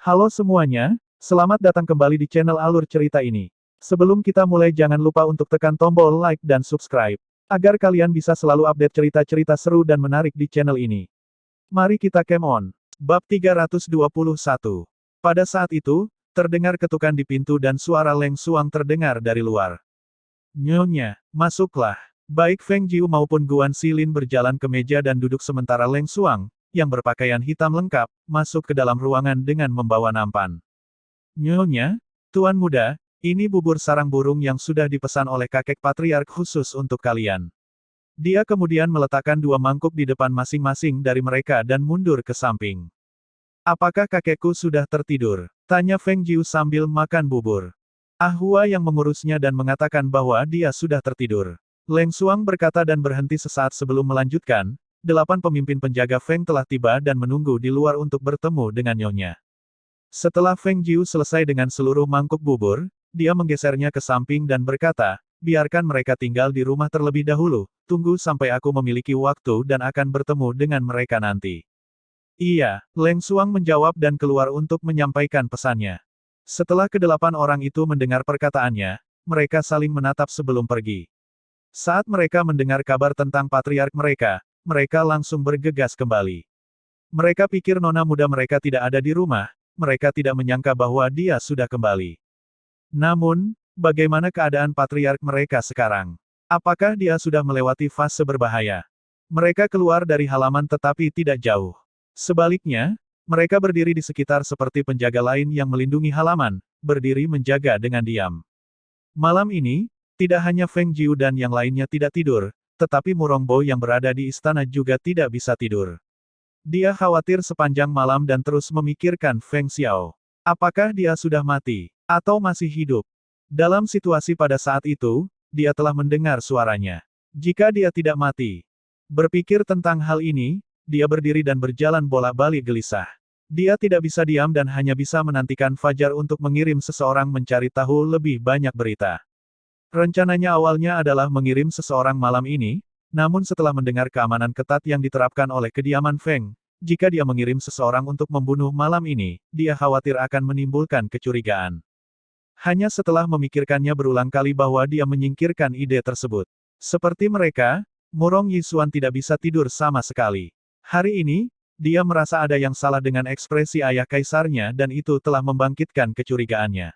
Halo semuanya, selamat datang kembali di channel Alur Cerita ini. Sebelum kita mulai jangan lupa untuk tekan tombol like dan subscribe, agar kalian bisa selalu update cerita-cerita seru dan menarik di channel ini. Mari kita game on. Bab 321. Pada saat itu, terdengar ketukan di pintu dan suara Leng Xuang terdengar dari luar. Nyonya, masuklah. Baik Feng Jiu maupun Guan Xilin berjalan ke meja dan duduk sementara Leng Xuang, yang berpakaian hitam lengkap, masuk ke dalam ruangan dengan membawa nampan. Nyonya, Tuan Muda, ini bubur sarang burung yang sudah dipesan oleh kakek patriark khusus untuk kalian. Dia kemudian meletakkan dua mangkuk di depan masing-masing dari mereka dan mundur ke samping. Apakah kakekku sudah tertidur? Tanya Feng Jiu sambil makan bubur. Ahua yang mengurusnya dan mengatakan bahwa dia sudah tertidur. Leng Xuang berkata dan berhenti sesaat sebelum melanjutkan, 8 pemimpin penjaga Feng telah tiba dan menunggu di luar untuk bertemu dengan Nyonya. Setelah Feng Jiu selesai dengan seluruh mangkuk bubur, dia menggesernya ke samping dan berkata, biarkan mereka tinggal di rumah terlebih dahulu, tunggu sampai aku memiliki waktu dan akan bertemu dengan mereka nanti. Iya, Leng Xuang menjawab dan keluar untuk menyampaikan pesannya. Setelah kedelapan orang itu mendengar perkataannya, mereka saling menatap sebelum pergi. Saat mereka mendengar kabar tentang patriark mereka langsung bergegas kembali. Mereka pikir nona muda mereka tidak ada di rumah, mereka tidak menyangka bahwa dia sudah kembali. Namun, bagaimana keadaan patriark mereka sekarang? Apakah dia sudah melewati fase berbahaya? Mereka keluar dari halaman tetapi tidak jauh. Sebaliknya, mereka berdiri di sekitar seperti penjaga lain yang melindungi halaman, berdiri menjaga dengan diam. Malam ini, tidak hanya Feng Jiu dan yang lainnya tidak tidur, tetapi Murongbo yang berada di istana juga tidak bisa tidur. Dia khawatir sepanjang malam dan terus memikirkan Feng Xiao. Apakah dia sudah mati, atau masih hidup? Dalam situasi pada saat itu, dia telah mendengar suaranya. Jika dia tidak mati. Berpikir tentang hal ini, dia berdiri dan berjalan bolak-balik gelisah. Dia tidak bisa diam dan hanya bisa menantikan fajar untuk mengirim seseorang mencari tahu lebih banyak berita. Rencananya awalnya adalah mengirim seseorang malam ini, namun setelah mendengar keamanan ketat yang diterapkan oleh kediaman Feng, jika dia mengirim seseorang untuk membunuh malam ini, dia khawatir akan menimbulkan kecurigaan. Hanya setelah memikirkannya berulang kali bahwa dia menyingkirkan ide tersebut. Seperti mereka, Murong Yixuan tidak bisa tidur sama sekali. Hari ini, dia merasa ada yang salah dengan ekspresi ayah kaisarnya dan itu telah membangkitkan kecurigaannya.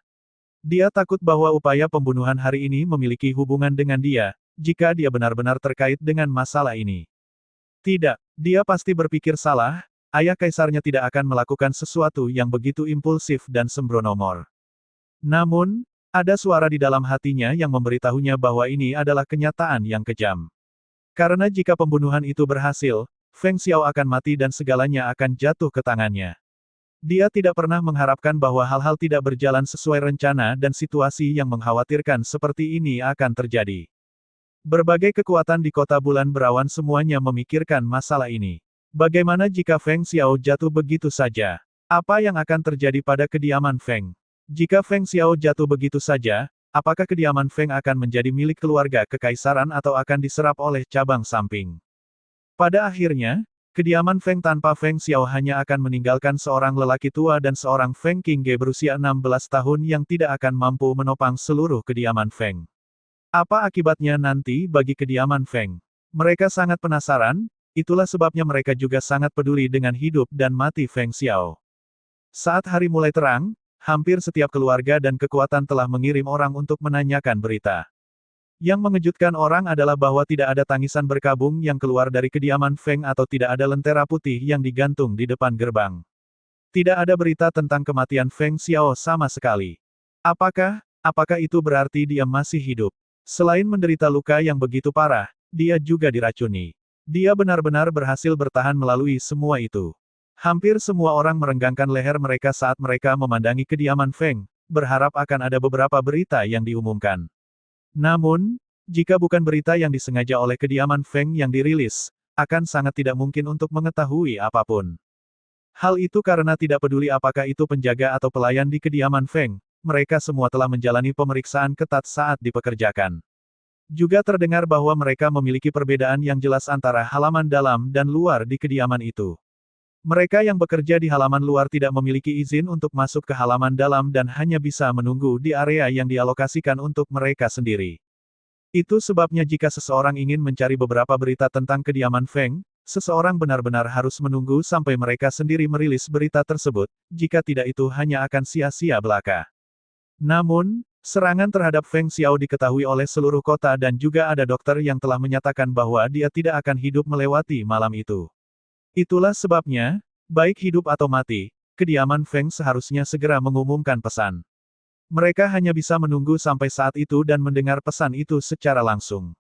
Dia takut bahwa upaya pembunuhan hari ini memiliki hubungan dengan dia, jika dia benar-benar terkait dengan masalah ini. Tidak, dia pasti berpikir salah, ayah kaisarnya tidak akan melakukan sesuatu yang begitu impulsif dan sembrono. Namun, ada suara di dalam hatinya yang memberitahunya bahwa ini adalah kenyataan yang kejam. Karena jika pembunuhan itu berhasil, Feng Xiao akan mati dan segalanya akan jatuh ke tangannya. Dia tidak pernah mengharapkan bahwa hal-hal tidak berjalan sesuai rencana dan situasi yang mengkhawatirkan seperti ini akan terjadi. Berbagai kekuatan di kota bulan berawan semuanya memikirkan masalah ini. Bagaimana jika Feng Xiao jatuh begitu saja? Apa yang akan terjadi pada kediaman Feng? Jika Feng Xiao jatuh begitu saja, apakah kediaman Feng akan menjadi milik keluarga kekaisaran atau akan diserap oleh cabang samping? Pada akhirnya, kediaman Feng tanpa Feng Xiao hanya akan meninggalkan seorang lelaki tua dan seorang Feng Qingge berusia 16 tahun yang tidak akan mampu menopang seluruh kediaman Feng. Apa akibatnya nanti bagi kediaman Feng? Mereka sangat penasaran, itulah sebabnya mereka juga sangat peduli dengan hidup dan mati Feng Xiao. Saat hari mulai terang, hampir setiap keluarga dan kekuatan telah mengirim orang untuk menanyakan berita. Yang mengejutkan orang adalah bahwa tidak ada tangisan berkabung yang keluar dari kediaman Feng atau tidak ada lentera putih yang digantung di depan gerbang. Tidak ada berita tentang kematian Feng Xiao sama sekali. Apakah itu berarti dia masih hidup? Selain menderita luka yang begitu parah, dia juga diracuni. Dia benar-benar berhasil bertahan melalui semua itu. Hampir semua orang merenggangkan leher mereka saat mereka memandangi kediaman Feng, berharap akan ada beberapa berita yang diumumkan. Namun, jika bukan berita yang disengaja oleh kediaman Feng yang dirilis, akan sangat tidak mungkin untuk mengetahui apapun. Hal itu karena tidak peduli apakah itu penjaga atau pelayan di kediaman Feng, mereka semua telah menjalani pemeriksaan ketat saat dipekerjakan. Juga terdengar bahwa mereka memiliki perbedaan yang jelas antara halaman dalam dan luar di kediaman itu. Mereka yang bekerja di halaman luar tidak memiliki izin untuk masuk ke halaman dalam dan hanya bisa menunggu di area yang dialokasikan untuk mereka sendiri. Itu sebabnya jika seseorang ingin mencari beberapa berita tentang kediaman Feng, seseorang benar-benar harus menunggu sampai mereka sendiri merilis berita tersebut, jika tidak itu hanya akan sia-sia belaka. Namun, serangan terhadap Feng Xiao diketahui oleh seluruh kota dan juga ada dokter yang telah menyatakan bahwa dia tidak akan hidup melewati malam itu. Itulah sebabnya, baik hidup atau mati, kediaman Feng seharusnya segera mengumumkan pesan. Mereka hanya bisa menunggu sampai saat itu dan mendengar pesan itu secara langsung.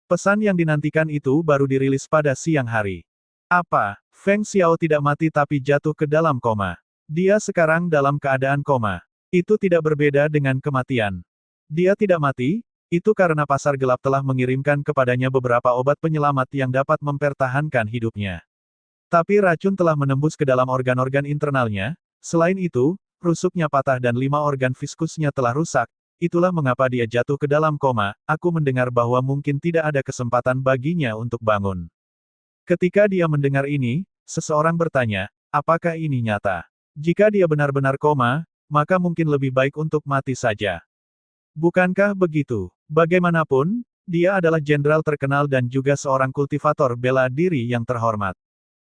Pesan yang dinantikan itu baru dirilis pada siang hari. Apa? Feng Xiao tidak mati tapi jatuh ke dalam koma. Dia sekarang dalam keadaan koma. Itu tidak berbeda dengan kematian. Dia tidak mati, itu karena pasar gelap telah mengirimkan kepadanya beberapa obat penyelamat yang dapat mempertahankan hidupnya. Tapi racun telah menembus ke dalam organ-organ internalnya, selain itu, rusuknya patah dan 5 organ viskusnya telah rusak, itulah mengapa dia jatuh ke dalam koma, aku mendengar bahwa mungkin tidak ada kesempatan baginya untuk bangun. Ketika dia mendengar ini, seseorang bertanya, apakah ini nyata? Jika dia benar-benar koma, maka mungkin lebih baik untuk mati saja. Bukankah begitu? Bagaimanapun, dia adalah jenderal terkenal dan juga seorang kultivator bela diri yang terhormat.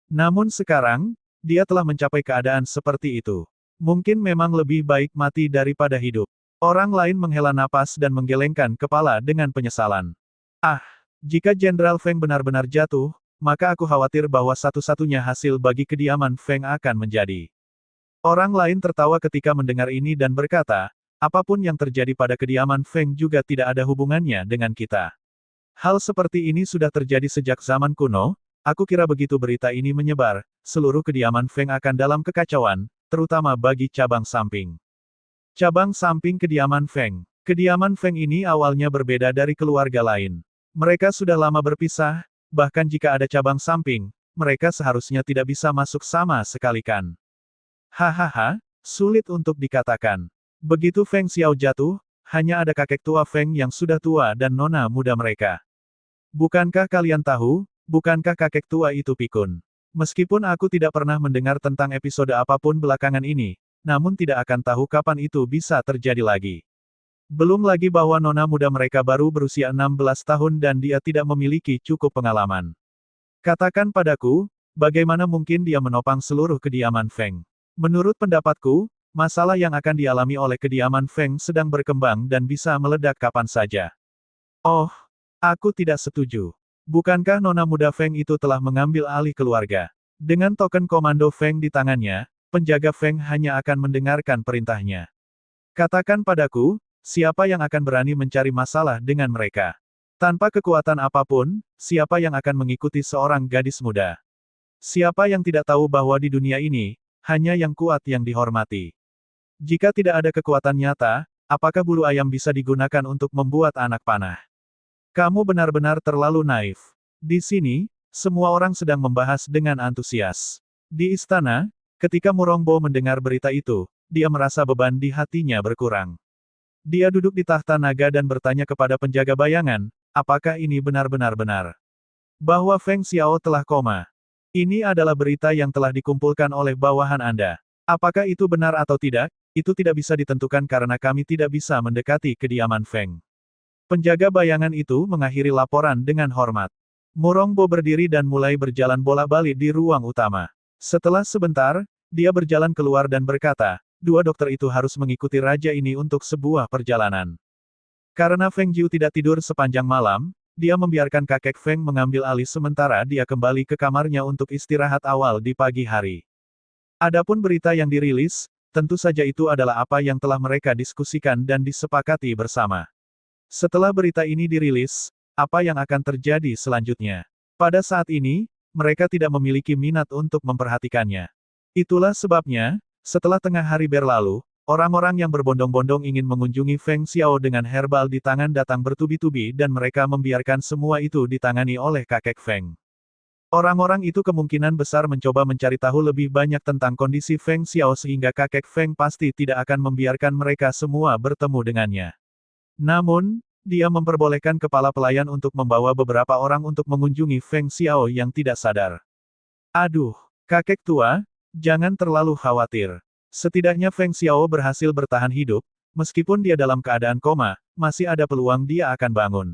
Namun sekarang, dia telah mencapai keadaan seperti itu. Mungkin memang lebih baik mati daripada hidup. Orang lain menghela napas dan menggelengkan kepala dengan penyesalan. Ah, jika Jenderal Feng benar-benar jatuh, maka aku khawatir bahwa satu-satunya hasil bagi kediaman Feng akan menjadi. Orang lain tertawa ketika mendengar ini dan berkata, apapun yang terjadi pada kediaman Feng juga tidak ada hubungannya dengan kita. Hal seperti ini sudah terjadi sejak zaman kuno. Aku kira begitu berita ini menyebar, seluruh kediaman Feng akan dalam kekacauan, terutama bagi cabang samping. Cabang samping kediaman Feng. Kediaman Feng ini awalnya berbeda dari keluarga lain. Mereka sudah lama berpisah, bahkan jika ada cabang samping, mereka seharusnya tidak bisa masuk sama sekali kan. Hahaha, sulit untuk dikatakan. Begitu Feng Xiao jatuh, hanya ada kakek tua Feng yang sudah tua dan nona muda mereka. Bukankah kalian tahu? Bukankah kakek tua itu pikun? Meskipun aku tidak pernah mendengar tentang episode apapun belakangan ini, namun tidak akan tahu kapan itu bisa terjadi lagi. Belum lagi bahwa nona muda mereka baru berusia 16 tahun dan dia tidak memiliki cukup pengalaman. Katakan padaku, bagaimana mungkin dia menopang seluruh kediaman Feng? Menurut pendapatku, masalah yang akan dialami oleh kediaman Feng sedang berkembang dan bisa meledak kapan saja. Oh, aku tidak setuju. Bukankah nona muda Feng itu telah mengambil alih keluarga? Dengan token komando Feng di tangannya, penjaga Feng hanya akan mendengarkan perintahnya. Katakan padaku, siapa yang akan berani mencari masalah dengan mereka? Tanpa kekuatan apapun, siapa yang akan mengikuti seorang gadis muda? Siapa yang tidak tahu bahwa di dunia ini, hanya yang kuat yang dihormati? Jika tidak ada kekuatan nyata, apakah bulu ayam bisa digunakan untuk membuat anak panah? Kamu benar-benar terlalu naif. Di sini, semua orang sedang membahas dengan antusias. Di istana, ketika Murongbo mendengar berita itu, dia merasa beban di hatinya berkurang. Dia duduk di tahta naga dan bertanya kepada penjaga bayangan, apakah ini benar-benar benar? Bahwa Feng Xiao telah koma. Ini adalah berita yang telah dikumpulkan oleh bawahan Anda. Apakah itu benar atau tidak, itu tidak bisa ditentukan karena kami tidak bisa mendekati kediaman Feng. Penjaga bayangan itu mengakhiri laporan dengan hormat. Murongbo berdiri dan mulai berjalan bola-balik di ruang utama. Setelah sebentar, dia berjalan keluar dan berkata, dua dokter itu harus mengikuti raja ini untuk sebuah perjalanan. Karena Feng Jiu tidak tidur sepanjang malam, dia membiarkan kakek Feng mengambil alih sementara dia kembali ke kamarnya untuk istirahat awal di pagi hari. Adapun berita yang dirilis, tentu saja itu adalah apa yang telah mereka diskusikan dan disepakati bersama. Setelah berita ini dirilis, apa yang akan terjadi selanjutnya? Pada saat ini, mereka tidak memiliki minat untuk memperhatikannya. Itulah sebabnya, setelah tengah hari berlalu, orang-orang yang berbondong-bondong ingin mengunjungi Feng Xiao dengan herbal di tangan datang bertubi-tubi dan mereka membiarkan semua itu ditangani oleh kakek Feng. Orang-orang itu kemungkinan besar mencoba mencari tahu lebih banyak tentang kondisi Feng Xiao sehingga kakek Feng pasti tidak akan membiarkan mereka semua bertemu dengannya. Namun, dia memperbolehkan kepala pelayan untuk membawa beberapa orang untuk mengunjungi Feng Xiao yang tidak sadar. Aduh, Kakek tua, jangan terlalu khawatir. Setidaknya Feng Xiao berhasil bertahan hidup, meskipun dia dalam keadaan koma, masih ada peluang dia akan bangun.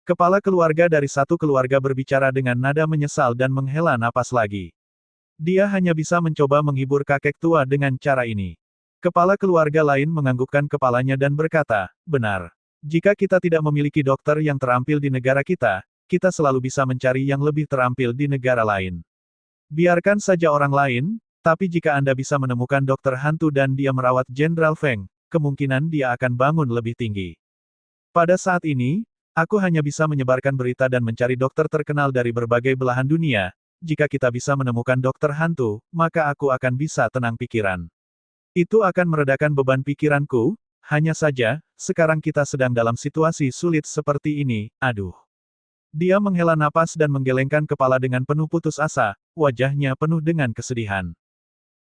Kepala keluarga dari satu keluarga berbicara dengan nada menyesal dan menghela napas lagi. Dia hanya bisa mencoba menghibur kakek tua dengan cara ini. Kepala keluarga lain menganggukkan kepalanya dan berkata, benar. Jika kita tidak memiliki dokter yang terampil di negara kita, kita selalu bisa mencari yang lebih terampil di negara lain. Biarkan saja orang lain, tapi jika Anda bisa menemukan dokter hantu dan dia merawat Jenderal Feng, kemungkinan dia akan bangun lebih tinggi. Pada saat ini, aku hanya bisa menyebarkan berita dan mencari dokter terkenal dari berbagai belahan dunia. Jika kita bisa menemukan dokter hantu, maka aku akan bisa tenang pikiran. Itu akan meredakan beban pikiranku, hanya saja, sekarang kita sedang dalam situasi sulit seperti ini, aduh. Dia menghela napas dan menggelengkan kepala dengan penuh putus asa, wajahnya penuh dengan kesedihan.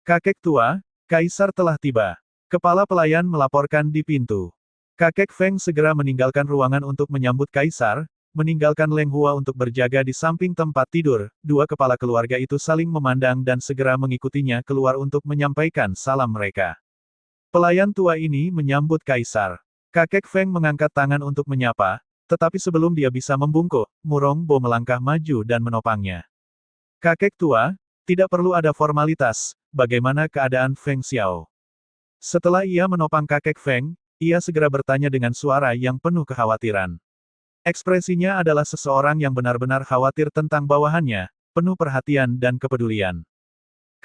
Kakek tua, Kaisar telah tiba. Kepala pelayan melaporkan di pintu. Kakek Feng segera meninggalkan ruangan untuk menyambut Kaisar, meninggalkan Leng Hua untuk berjaga di samping tempat tidur. Dua kepala keluarga itu saling memandang dan segera mengikutinya keluar untuk menyampaikan salam mereka. Pelayan tua ini menyambut Kaisar. Kakek Feng mengangkat tangan untuk menyapa, tetapi sebelum dia bisa membungkuk, Murong Bo melangkah maju dan menopangnya. Kakek tua, tidak perlu ada formalitas, bagaimana keadaan Feng Xiao? Setelah ia menopang kakek Feng, ia segera bertanya dengan suara yang penuh kekhawatiran. Ekspresinya adalah seseorang yang benar-benar khawatir tentang bawahannya, penuh perhatian dan kepedulian.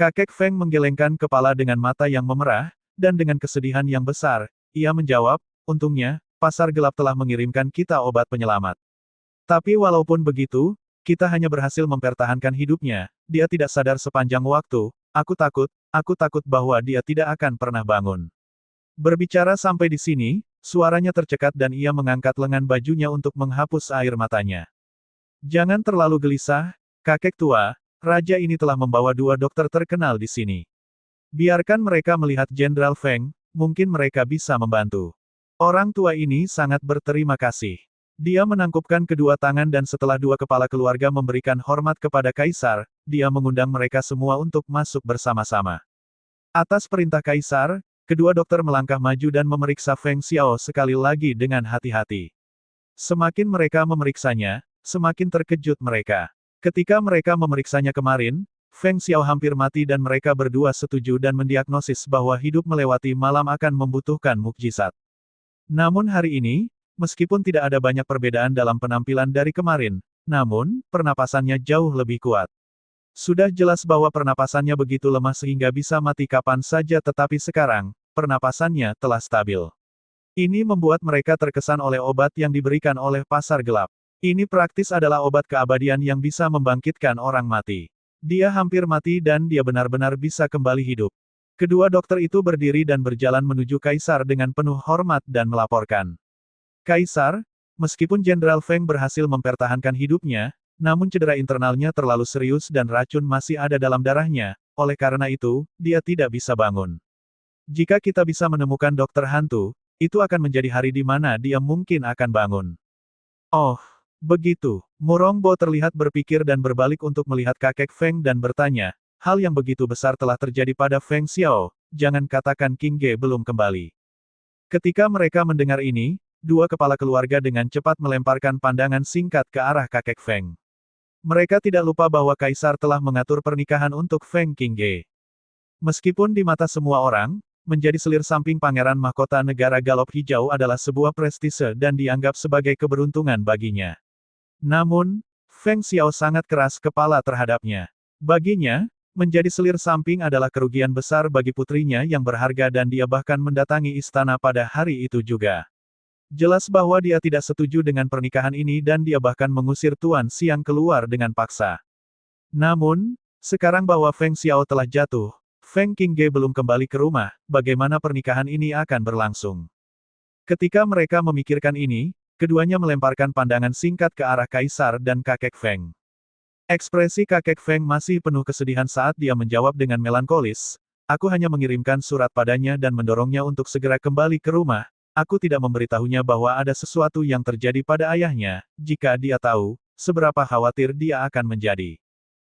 Kakek Feng menggelengkan kepala dengan mata yang memerah, dan dengan kesedihan yang besar, ia menjawab, untungnya, pasar gelap telah mengirimkan kita obat penyelamat. Tapi walaupun begitu, kita hanya berhasil mempertahankan hidupnya, dia tidak sadar sepanjang waktu, aku takut bahwa dia tidak akan pernah bangun. Berbicara sampai di sini, suaranya tercekat dan ia mengangkat lengan bajunya untuk menghapus air matanya. Jangan terlalu gelisah, kakek tua, raja ini telah membawa dua dokter terkenal di sini. Biarkan mereka melihat Jenderal Feng, mungkin mereka bisa membantu. Orang tua ini sangat berterima kasih. Dia menangkupkan kedua tangan dan setelah dua kepala keluarga memberikan hormat kepada Kaisar, dia mengundang mereka semua untuk masuk bersama-sama. Atas perintah Kaisar, kedua dokter melangkah maju dan memeriksa Feng Xiao sekali lagi dengan hati-hati. Semakin mereka memeriksanya, semakin terkejut mereka. Ketika mereka memeriksanya kemarin, Feng Xiao hampir mati dan mereka berdua setuju dan mendiagnosis bahwa hidup melewati malam akan membutuhkan mukjizat. Namun hari ini, meskipun tidak ada banyak perbedaan dalam penampilan dari kemarin, namun, pernapasannya jauh lebih kuat. Sudah jelas bahwa pernapasannya begitu lemah sehingga bisa mati kapan saja tetapi sekarang, pernapasannya telah stabil. Ini membuat mereka terkesan oleh obat yang diberikan oleh pasar gelap. Ini praktis adalah obat keabadian yang bisa membangkitkan orang mati. Dia hampir mati dan dia benar-benar bisa kembali hidup. Kedua dokter itu berdiri dan berjalan menuju Kaisar dengan penuh hormat dan melaporkan. Kaisar, meskipun Jenderal Feng berhasil mempertahankan hidupnya, namun cedera internalnya terlalu serius dan racun masih ada dalam darahnya, oleh karena itu, dia tidak bisa bangun. Jika kita bisa menemukan dokter hantu, itu akan menjadi hari di mana dia mungkin akan bangun. Oh, begitu. Murong Bo terlihat berpikir dan berbalik untuk melihat kakek Feng dan bertanya, hal yang begitu besar telah terjadi pada Feng Xiao, jangan katakan King Ge belum kembali. Ketika mereka mendengar ini, dua kepala keluarga dengan cepat melemparkan pandangan singkat ke arah kakek Feng. Mereka tidak lupa bahwa Kaisar telah mengatur pernikahan untuk Feng Qingge. Meskipun di mata semua orang, menjadi selir samping pangeran mahkota negara Galop Hijau adalah sebuah prestise dan dianggap sebagai keberuntungan baginya. Namun, Feng Xiao sangat keras kepala terhadapnya. Baginya, menjadi selir samping adalah kerugian besar bagi putrinya yang berharga dan dia bahkan mendatangi istana pada hari itu juga. Jelas bahwa dia tidak setuju dengan pernikahan ini dan dia bahkan mengusir Tuan Xiang keluar dengan paksa. Namun, sekarang bahwa Feng Xiao telah jatuh, Feng Qingge belum kembali ke rumah, bagaimana pernikahan ini akan berlangsung. Ketika mereka memikirkan ini, keduanya melemparkan pandangan singkat ke arah Kaisar dan kakek Feng. Ekspresi kakek Feng masih penuh kesedihan saat dia menjawab dengan melankolis, aku hanya mengirimkan surat padanya dan mendorongnya untuk segera kembali ke rumah. Aku tidak memberitahunya bahwa ada sesuatu yang terjadi pada ayahnya, jika dia tahu, seberapa khawatir dia akan menjadi.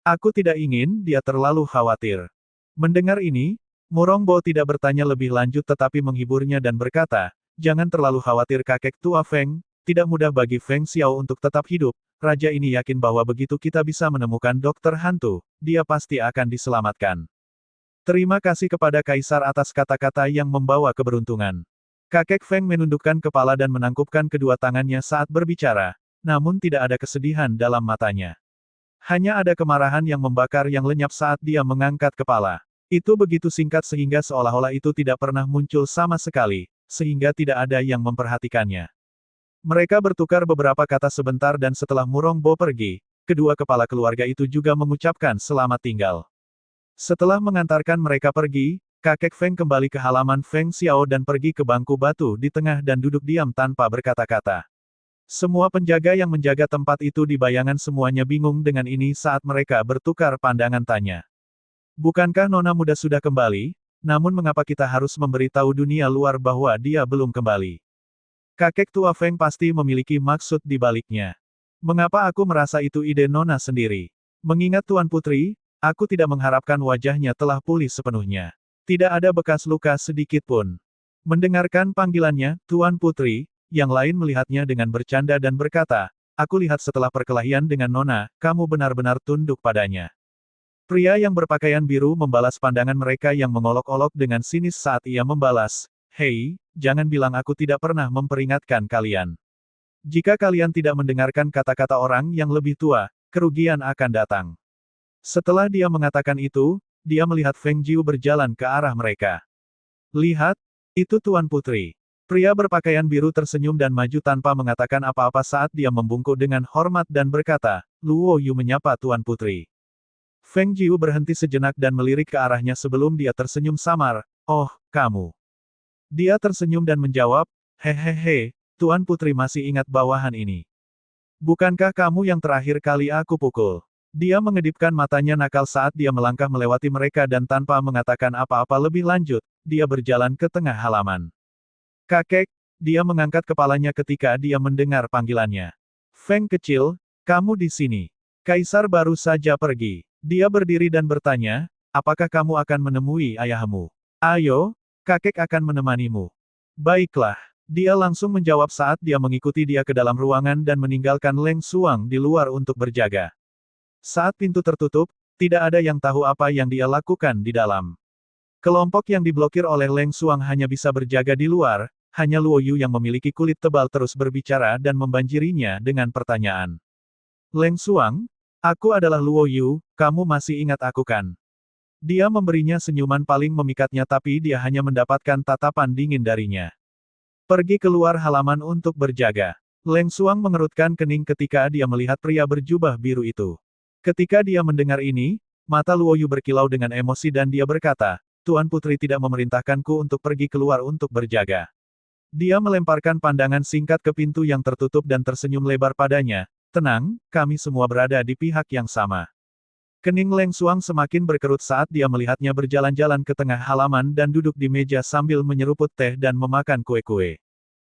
Aku tidak ingin dia terlalu khawatir. Mendengar ini, Murongbo tidak bertanya lebih lanjut tetapi menghiburnya dan berkata, jangan terlalu khawatir kakek tua Feng, tidak mudah bagi Feng Xiao untuk tetap hidup. Raja ini yakin bahwa begitu kita bisa menemukan dokter hantu, dia pasti akan diselamatkan. Terima kasih kepada Kaisar atas kata-kata yang membawa keberuntungan. Kakek Feng menundukkan kepala dan menangkupkan kedua tangannya saat berbicara, namun tidak ada kesedihan dalam matanya. Hanya ada kemarahan yang membakar yang lenyap saat dia mengangkat kepala. Itu begitu singkat sehingga seolah-olah itu tidak pernah muncul sama sekali, sehingga tidak ada yang memperhatikannya. Mereka bertukar beberapa kata sebentar dan setelah Murongbo pergi, kedua kepala keluarga itu juga mengucapkan selamat tinggal. Setelah mengantarkan mereka pergi, kakek Feng kembali ke halaman Feng Xiao dan pergi ke bangku batu di tengah dan duduk diam tanpa berkata-kata. Semua penjaga yang menjaga tempat itu di bayangan semuanya bingung dengan ini saat mereka bertukar pandangan tanya. Bukankah nona muda sudah kembali, namun mengapa kita harus memberitahu dunia luar bahwa dia belum kembali? Kakek tua Feng pasti memiliki maksud di baliknya. Mengapa aku merasa itu ide nona sendiri? Mengingat Tuan Putri, aku tidak mengharapkan wajahnya telah pulih sepenuhnya. Tidak ada bekas luka sedikit pun. Mendengarkan panggilannya, Tuan Putri, yang lain melihatnya dengan bercanda dan berkata, aku lihat setelah perkelahian dengan Nona, kamu benar-benar tunduk padanya. Pria yang berpakaian biru membalas pandangan mereka yang mengolok-olok dengan sinis saat ia membalas, hei, jangan bilang aku tidak pernah memperingatkan kalian. Jika kalian tidak mendengarkan kata-kata orang yang lebih tua, kerugian akan datang. Setelah dia mengatakan itu, dia melihat Feng Jiu berjalan ke arah mereka. Lihat, itu Tuan Putri. Pria berpakaian biru tersenyum dan maju tanpa mengatakan apa-apa saat dia membungkuk dengan hormat dan berkata, Luo Yu menyapa Tuan Putri. Feng Jiu berhenti sejenak dan melirik ke arahnya sebelum dia tersenyum samar, oh, kamu. Dia tersenyum dan menjawab, hehehe, Tuan Putri masih ingat bawahan ini. Bukankah kamu yang terakhir kali aku pukul? Dia mengedipkan matanya nakal saat dia melangkah melewati mereka dan tanpa mengatakan apa-apa lebih lanjut, dia berjalan ke tengah halaman. Kakek, dia mengangkat kepalanya ketika dia mendengar panggilannya. Feng kecil, kamu di sini. Kaisar baru saja pergi. Dia berdiri dan bertanya, apakah kamu akan menemui ayahmu? Ayo, kakek akan menemanimu. Baiklah. Dia langsung menjawab saat dia mengikuti dia ke dalam ruangan dan meninggalkan Leng Xuang di luar untuk berjaga. Saat pintu tertutup, tidak ada yang tahu apa yang dia lakukan di dalam. Kelompok yang diblokir oleh Leng Xuang hanya bisa berjaga di luar, hanya Luo Yu yang memiliki kulit tebal terus berbicara dan membanjirinya dengan pertanyaan. Leng Xuang, aku adalah Luo Yu, kamu masih ingat aku kan? Dia memberinya senyuman paling memikatnya tapi dia hanya mendapatkan tatapan dingin darinya. Pergi keluar halaman untuk berjaga. Leng Xuang mengerutkan kening ketika dia melihat pria berjubah biru itu. Ketika dia mendengar ini, mata Luo Yu berkilau dengan emosi dan dia berkata, Tuan Putri tidak memerintahkanku untuk pergi keluar untuk berjaga. Dia melemparkan pandangan singkat ke pintu yang tertutup dan tersenyum lebar padanya. Tenang, kami semua berada di pihak yang sama. Kening Leng Xuang semakin berkerut saat dia melihatnya berjalan-jalan ke tengah halaman dan duduk di meja sambil menyeruput teh dan memakan kue-kue.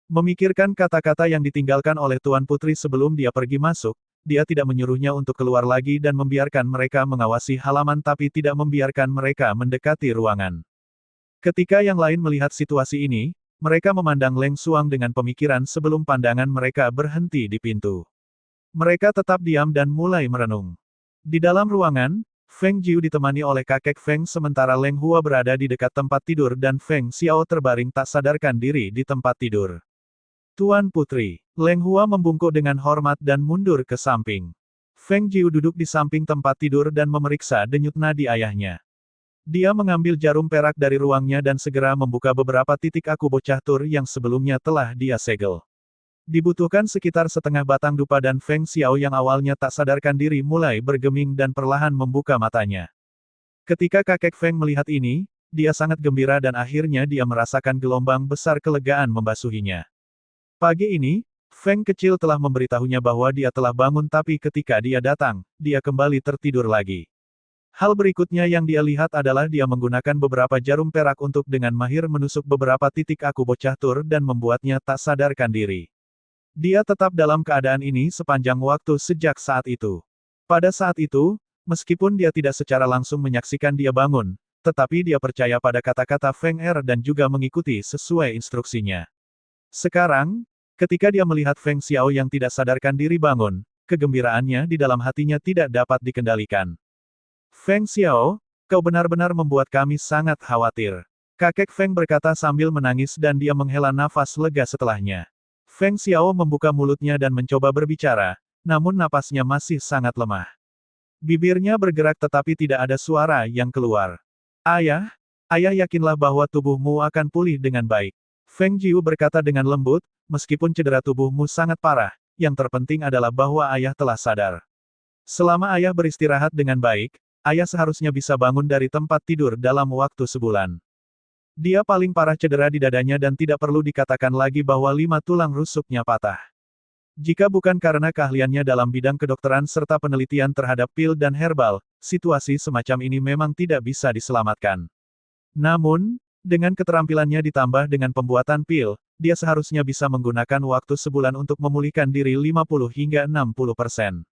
Memikirkan kata-kata yang ditinggalkan oleh Tuan Putri sebelum dia pergi masuk, dia tidak menyuruhnya untuk keluar lagi dan membiarkan mereka mengawasi halaman tapi tidak membiarkan mereka mendekati ruangan. Ketika yang lain melihat situasi ini, mereka memandang Leng Xuang dengan pemikiran sebelum pandangan mereka berhenti di pintu. Mereka tetap diam dan mulai merenung. Di dalam ruangan, Feng Jiu ditemani oleh kakek Feng sementara Leng Hua berada di dekat tempat tidur dan Feng Xiao terbaring tak sadarkan diri di tempat tidur. Tuan Putri, Leng Hua membungkuk dengan hormat dan mundur ke samping. Feng Jiu duduk di samping tempat tidur dan memeriksa denyut nadi ayahnya. Dia mengambil jarum perak dari ruangnya dan segera membuka beberapa titik aku bocah tur yang sebelumnya telah dia segel. Dibutuhkan sekitar setengah batang dupa dan Feng Xiao yang awalnya tak sadarkan diri mulai bergeming dan perlahan membuka matanya. Ketika kakek Feng melihat ini, dia sangat gembira dan akhirnya dia merasakan gelombang besar kelegaan membasuhinya. Pagi ini, Feng kecil telah memberitahunya bahwa dia telah bangun tapi ketika dia datang, dia kembali tertidur lagi. Hal berikutnya yang dia lihat adalah dia menggunakan beberapa jarum perak untuk dengan mahir menusuk beberapa titik aku bocah tur dan membuatnya tak sadarkan diri. Dia tetap dalam keadaan ini sepanjang waktu sejak saat itu. Pada saat itu, Meskipun dia tidak secara langsung menyaksikan dia bangun, tetapi dia percaya pada kata-kata Feng Er dan juga mengikuti sesuai instruksinya. Sekarang, ketika dia melihat Feng Xiao yang tidak sadarkan diri bangun, kegembiraannya di dalam hatinya tidak dapat dikendalikan. Feng Xiao, kau benar-benar membuat kami sangat khawatir. Kakek Feng berkata sambil menangis dan dia menghela nafas lega setelahnya. Feng Xiao membuka mulutnya dan mencoba berbicara, namun napasnya masih sangat lemah. Bibirnya bergerak tetapi tidak ada suara yang keluar. Ayah, ayah yakinlah bahwa tubuhmu akan pulih dengan baik. Feng Jiu berkata dengan lembut, meskipun cedera tubuhmu sangat parah, yang terpenting adalah bahwa ayah telah sadar. Selama ayah beristirahat dengan baik, ayah seharusnya bisa bangun dari tempat tidur dalam waktu sebulan. Dia paling parah cedera di dadanya dan tidak perlu dikatakan lagi bahwa 5 tulang rusuknya patah. Jika bukan karena keahliannya dalam bidang kedokteran serta penelitian terhadap pil dan herbal, situasi semacam ini memang tidak bisa diselamatkan. Namun, dengan keterampilannya ditambah dengan pembuatan pil, dia seharusnya bisa menggunakan waktu sebulan untuk memulihkan diri 50 hingga 60%.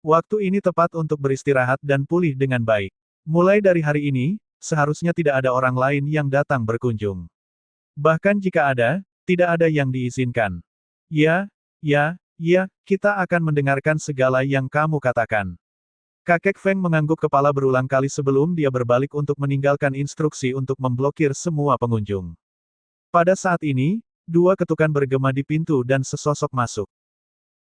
Waktu ini tepat untuk beristirahat dan pulih dengan baik. Mulai dari hari ini, seharusnya tidak ada orang lain yang datang berkunjung. Bahkan jika ada, tidak ada yang diizinkan. Ya, kita akan mendengarkan segala yang kamu katakan. Kakek Feng mengangguk kepala berulang kali sebelum dia berbalik untuk meninggalkan instruksi untuk memblokir semua pengunjung. Pada saat ini, 2 ketukan bergema di pintu dan sesosok masuk.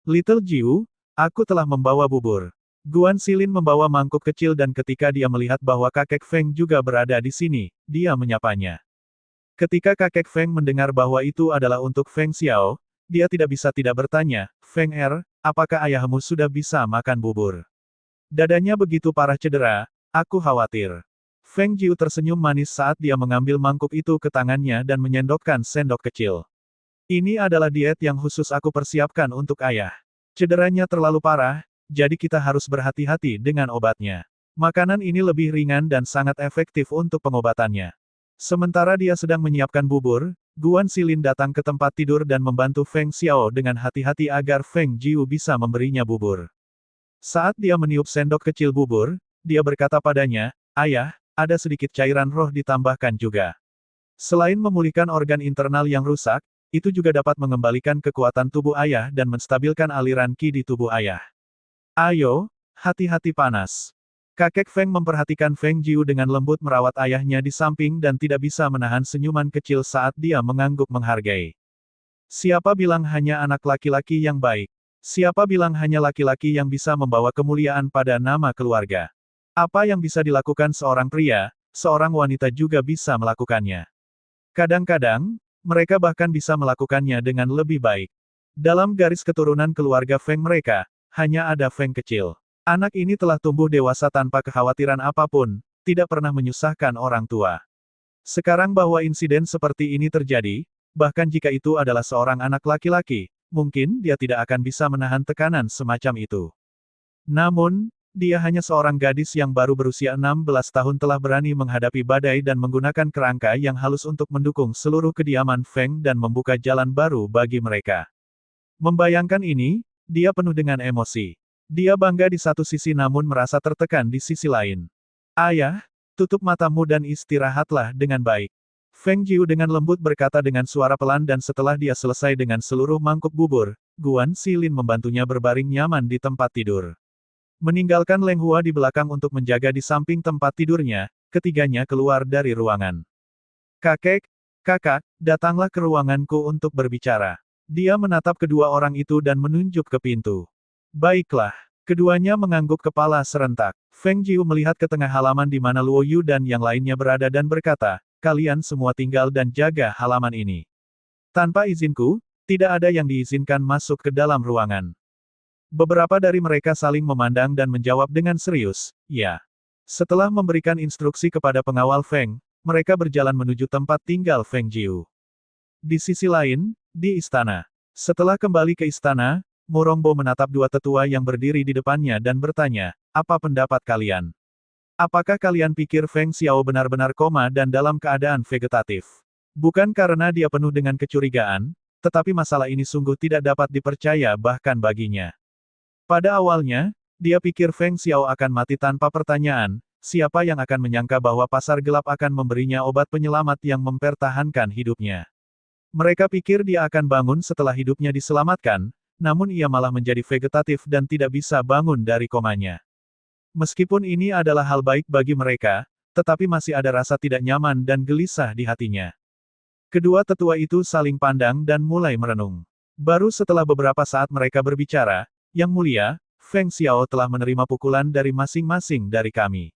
Little Jiu, aku telah membawa bubur. Guan Xilin membawa mangkuk kecil dan ketika dia melihat bahwa kakek Feng juga berada di sini, dia menyapanya. Ketika kakek Feng mendengar bahwa itu adalah untuk Feng Xiao, dia tidak bisa tidak bertanya, Feng Er, apakah ayahmu sudah bisa makan bubur? Dadanya begitu parah cedera, aku khawatir. Feng Jiu tersenyum manis saat dia mengambil mangkuk itu ke tangannya dan menyendokkan sendok kecil. Ini adalah diet yang khusus aku persiapkan untuk ayah. Cederanya terlalu parah, jadi kita harus berhati-hati dengan obatnya. Makanan ini lebih ringan dan sangat efektif untuk pengobatannya. Sementara dia sedang menyiapkan bubur, Guan Xilin datang ke tempat tidur dan membantu Feng Xiao dengan hati-hati agar Feng Jiu bisa memberinya bubur. Saat dia meniup sendok kecil bubur, dia berkata padanya, ayah, ada sedikit cairan roh ditambahkan juga. Selain memulihkan organ internal yang rusak, itu juga dapat mengembalikan kekuatan tubuh ayah dan menstabilkan aliran qi di tubuh ayah. Ayo, hati-hati panas. Kakek Feng memperhatikan Feng Jiu dengan lembut merawat ayahnya di samping dan tidak bisa menahan senyuman kecil saat dia mengangguk menghargai. Siapa bilang hanya anak laki-laki yang baik? Siapa bilang hanya laki-laki yang bisa membawa kemuliaan pada nama keluarga? Apa yang bisa dilakukan seorang pria, seorang wanita juga bisa melakukannya. Kadang-kadang, mereka bahkan bisa melakukannya dengan lebih baik. Dalam garis keturunan keluarga Feng mereka, hanya ada Feng kecil. Anak ini telah tumbuh dewasa tanpa kekhawatiran apapun, tidak pernah menyusahkan orang tua. Sekarang bahwa insiden seperti ini terjadi, bahkan jika itu adalah seorang anak laki-laki, mungkin dia tidak akan bisa menahan tekanan semacam itu. Namun, dia hanya seorang gadis yang baru berusia 16 tahun telah berani menghadapi badai dan menggunakan kerangka yang halus untuk mendukung seluruh kediaman Feng dan membuka jalan baru bagi mereka. Membayangkan ini, dia penuh dengan emosi. Dia bangga di satu sisi namun merasa tertekan di sisi lain. Ayah, tutup matamu dan istirahatlah dengan baik. Feng Jiu dengan lembut berkata dengan suara pelan dan setelah dia selesai dengan seluruh mangkuk bubur, Guan Xilin membantunya berbaring nyaman di tempat tidur. Meninggalkan Leng Hua di belakang untuk menjaga di samping tempat tidurnya, ketiganya keluar dari ruangan. Kakak, datanglah ke ruanganku untuk berbicara. Dia menatap kedua orang itu dan menunjuk ke pintu. Baiklah. Keduanya mengangguk kepala serentak. Feng Jiu melihat ke tengah halaman di mana Luo Yu dan yang lainnya berada dan berkata, kalian semua tinggal dan jaga halaman ini. Tanpa izinku, tidak ada yang diizinkan masuk ke dalam ruangan. Beberapa dari mereka saling memandang dan menjawab dengan serius, ya. Setelah memberikan instruksi kepada pengawal Feng, mereka berjalan menuju tempat tinggal Feng Jiu. Di sisi lain, di istana. Setelah kembali ke istana, Murongbo menatap 2 tetua yang berdiri di depannya dan bertanya, apa pendapat kalian? Apakah kalian pikir Feng Xiao benar-benar koma dan dalam keadaan vegetatif? Bukan karena dia penuh dengan kecurigaan, tetapi masalah ini sungguh tidak dapat dipercaya bahkan baginya. Pada awalnya, Dia pikir Feng Xiao akan mati tanpa pertanyaan, siapa yang akan menyangka bahwa pasar gelap akan memberinya obat penyelamat yang mempertahankan hidupnya. Mereka pikir dia akan bangun setelah hidupnya diselamatkan, namun ia malah menjadi vegetatif dan tidak bisa bangun dari komanya. Meskipun ini adalah hal baik bagi mereka, tetapi masih ada rasa tidak nyaman dan gelisah di hatinya. Kedua tetua itu saling pandang dan mulai merenung. Baru setelah beberapa saat mereka berbicara, Yang Mulia, Feng Xiao telah menerima pukulan dari masing-masing dari kami.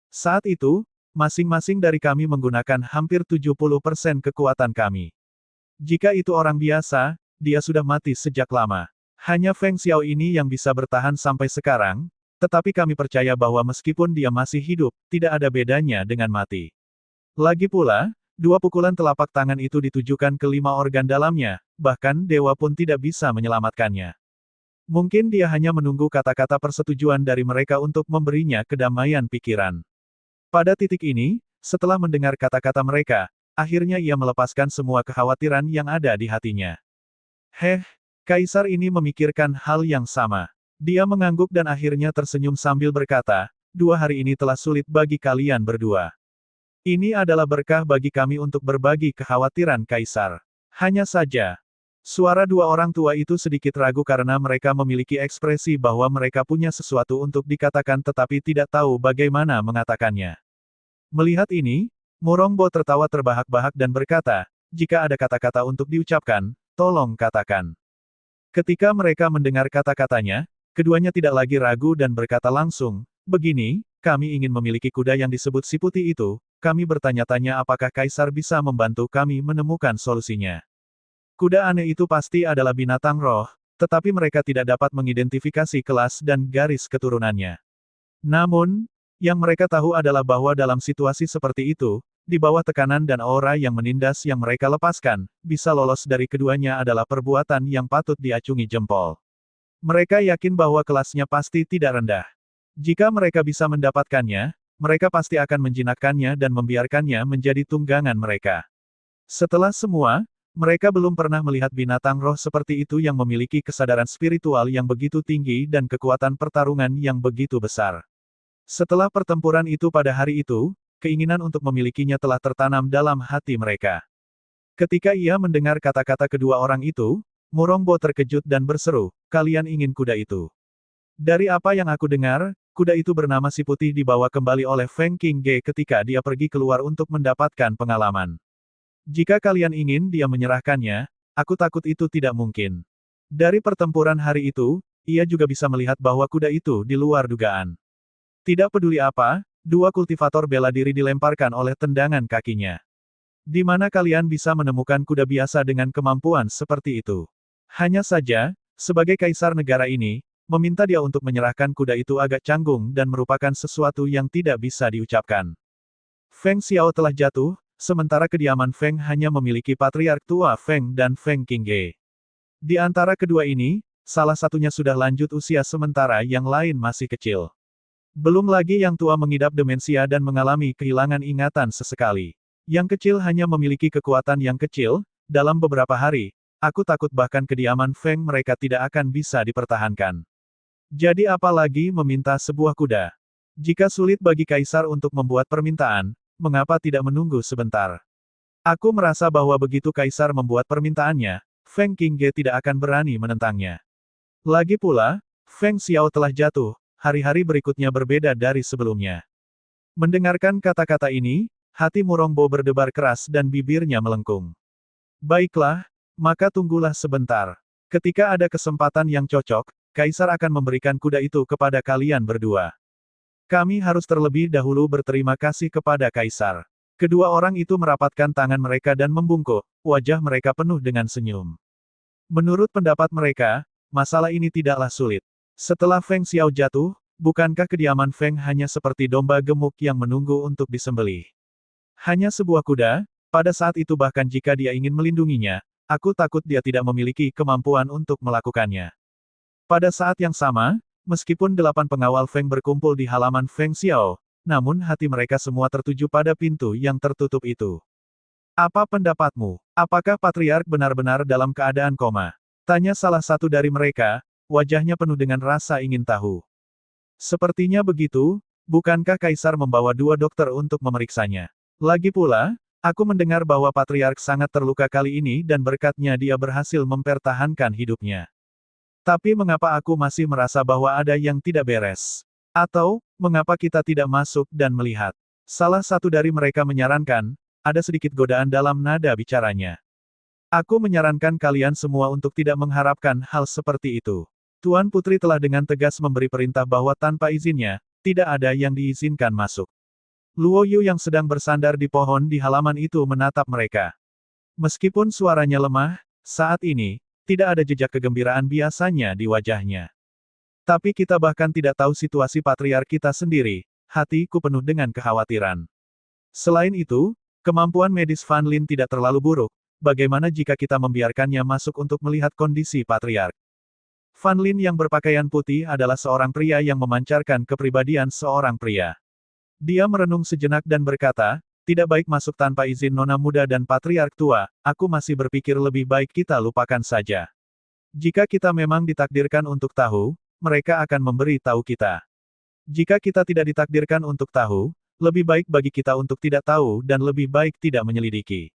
Saat itu, masing-masing dari kami menggunakan hampir 70% kekuatan kami. Jika itu orang biasa, dia sudah mati sejak lama. Hanya Feng Xiao ini yang bisa bertahan sampai sekarang, tetapi kami percaya bahwa meskipun dia masih hidup, tidak ada bedanya dengan mati. Lagi pula, dua pukulan telapak tangan itu ditujukan ke 5 organ dalamnya, bahkan dewa pun tidak bisa menyelamatkannya. Mungkin dia hanya menunggu kata-kata persetujuan dari mereka untuk memberinya kedamaian pikiran. Pada titik ini, setelah mendengar kata-kata mereka, akhirnya ia melepaskan semua kekhawatiran yang ada di hatinya. Kaisar ini memikirkan hal yang sama. Dia mengangguk dan akhirnya tersenyum sambil berkata, 2 hari ini telah sulit bagi kalian berdua. Ini adalah berkah bagi kami untuk berbagi kekhawatiran Kaisar. Hanya saja, suara 2 orang tua itu sedikit ragu karena mereka memiliki ekspresi bahwa mereka punya sesuatu untuk dikatakan tetapi tidak tahu bagaimana mengatakannya. Melihat ini, Murongbo tertawa terbahak-bahak dan berkata, jika ada kata-kata untuk diucapkan, tolong katakan. Ketika mereka mendengar kata-katanya, keduanya tidak lagi ragu dan berkata langsung, begini, kami ingin memiliki kuda yang disebut si putih itu, kami bertanya-tanya apakah Kaisar bisa membantu kami menemukan solusinya. Kuda aneh itu pasti adalah binatang roh, tetapi mereka tidak dapat mengidentifikasi kelas dan garis keturunannya. Namun, yang mereka tahu adalah bahwa dalam situasi seperti itu, di bawah tekanan dan aura yang menindas yang mereka lepaskan, bisa lolos dari keduanya adalah perbuatan yang patut diacungi jempol. Mereka yakin bahwa kelasnya pasti tidak rendah. Jika mereka bisa mendapatkannya, mereka pasti akan menjinakkannya dan membiarkannya menjadi tunggangan mereka. Setelah semua, mereka belum pernah melihat binatang roh seperti itu yang memiliki kesadaran spiritual yang begitu tinggi dan kekuatan pertarungan yang begitu besar. Setelah pertempuran itu pada hari itu, keinginan untuk memilikinya telah tertanam dalam hati mereka. Ketika ia mendengar kata-kata kedua orang itu, Murongbo terkejut dan berseru, kalian ingin kuda itu. Dari apa yang aku dengar, kuda itu bernama si putih dibawa kembali oleh Feng Qingge ketika dia pergi keluar untuk mendapatkan pengalaman. Jika kalian ingin dia menyerahkannya, aku takut itu tidak mungkin. Dari pertempuran hari itu, ia juga bisa melihat bahwa kuda itu di luar dugaan. Tidak peduli apa, 2 kultivator bela diri dilemparkan oleh tendangan kakinya. Di mana kalian bisa menemukan kuda biasa dengan kemampuan seperti itu? Hanya saja, sebagai kaisar negara ini, meminta dia untuk menyerahkan kuda itu agak canggung dan merupakan sesuatu yang tidak bisa diucapkan. Feng Xiao telah jatuh, sementara kediaman Feng hanya memiliki patriark tua Feng dan Feng Qingge. Di antara kedua ini, salah satunya sudah lanjut usia sementara yang lain masih kecil. Belum lagi yang tua mengidap demensia dan mengalami kehilangan ingatan sesekali. Yang kecil hanya memiliki kekuatan yang kecil, dalam beberapa hari, aku takut bahkan kediaman Feng mereka tidak akan bisa dipertahankan. Jadi apalagi meminta sebuah kuda. Jika sulit bagi Kaisar untuk membuat permintaan, mengapa tidak menunggu sebentar? Aku merasa bahwa begitu Kaisar membuat permintaannya, Feng Qingge tidak akan berani menentangnya. Lagi pula, Feng Xiao telah jatuh, hari-hari berikutnya berbeda dari sebelumnya. Mendengarkan kata-kata ini, hati Murongbo berdebar keras dan bibirnya melengkung. Baiklah, maka tunggulah sebentar. Ketika ada kesempatan yang cocok, Kaisar akan memberikan kuda itu kepada kalian berdua. Kami harus terlebih dahulu berterima kasih kepada Kaisar. Kedua orang itu merapatkan tangan mereka dan membungkuk, wajah mereka penuh dengan senyum. Menurut pendapat mereka, masalah ini tidaklah sulit. Setelah Feng Xiao jatuh, bukankah kediaman Feng hanya seperti domba gemuk yang menunggu untuk disembelih? Hanya sebuah kuda, pada saat itu bahkan jika dia ingin melindunginya, aku takut dia tidak memiliki kemampuan untuk melakukannya. Pada saat yang sama, meskipun 8 pengawal Feng berkumpul di halaman Feng Xiao, namun hati mereka semua tertuju pada pintu yang tertutup itu. Apa pendapatmu? Apakah Patriark benar-benar dalam keadaan koma? Tanya salah satu dari mereka, wajahnya penuh dengan rasa ingin tahu. Sepertinya begitu, bukankah Kaisar membawa 2 dokter untuk memeriksanya? Lagi pula, aku mendengar bahwa Patriark sangat terluka kali ini dan berkatnya dia berhasil mempertahankan hidupnya. Tapi mengapa aku masih merasa bahwa ada yang tidak beres? Atau, mengapa kita tidak masuk dan melihat? Salah satu dari mereka menyarankan, ada sedikit godaan dalam nada bicaranya. Aku menyarankan kalian semua untuk tidak mengharapkan hal seperti itu. Tuan Putri telah dengan tegas memberi perintah bahwa tanpa izinnya, tidak ada yang diizinkan masuk. Luo Yu yang sedang bersandar di pohon di halaman itu menatap mereka. Meskipun suaranya lemah, saat ini, tidak ada jejak kegembiraan biasanya di wajahnya. Tapi kita bahkan tidak tahu situasi patriark kita sendiri, hatiku penuh dengan kekhawatiran. Selain itu, kemampuan medis Fan Lin tidak terlalu buruk, bagaimana jika kita membiarkannya masuk untuk melihat kondisi patriark? Fan Lin yang berpakaian putih adalah seorang pria yang memancarkan kepribadian seorang pria. Dia merenung sejenak dan berkata, tidak baik masuk tanpa izin nona muda dan patriark tua, aku masih berpikir lebih baik kita lupakan saja. Jika kita memang ditakdirkan untuk tahu, mereka akan memberi tahu kita. Jika kita tidak ditakdirkan untuk tahu, lebih baik bagi kita untuk tidak tahu dan lebih baik tidak menyelidiki.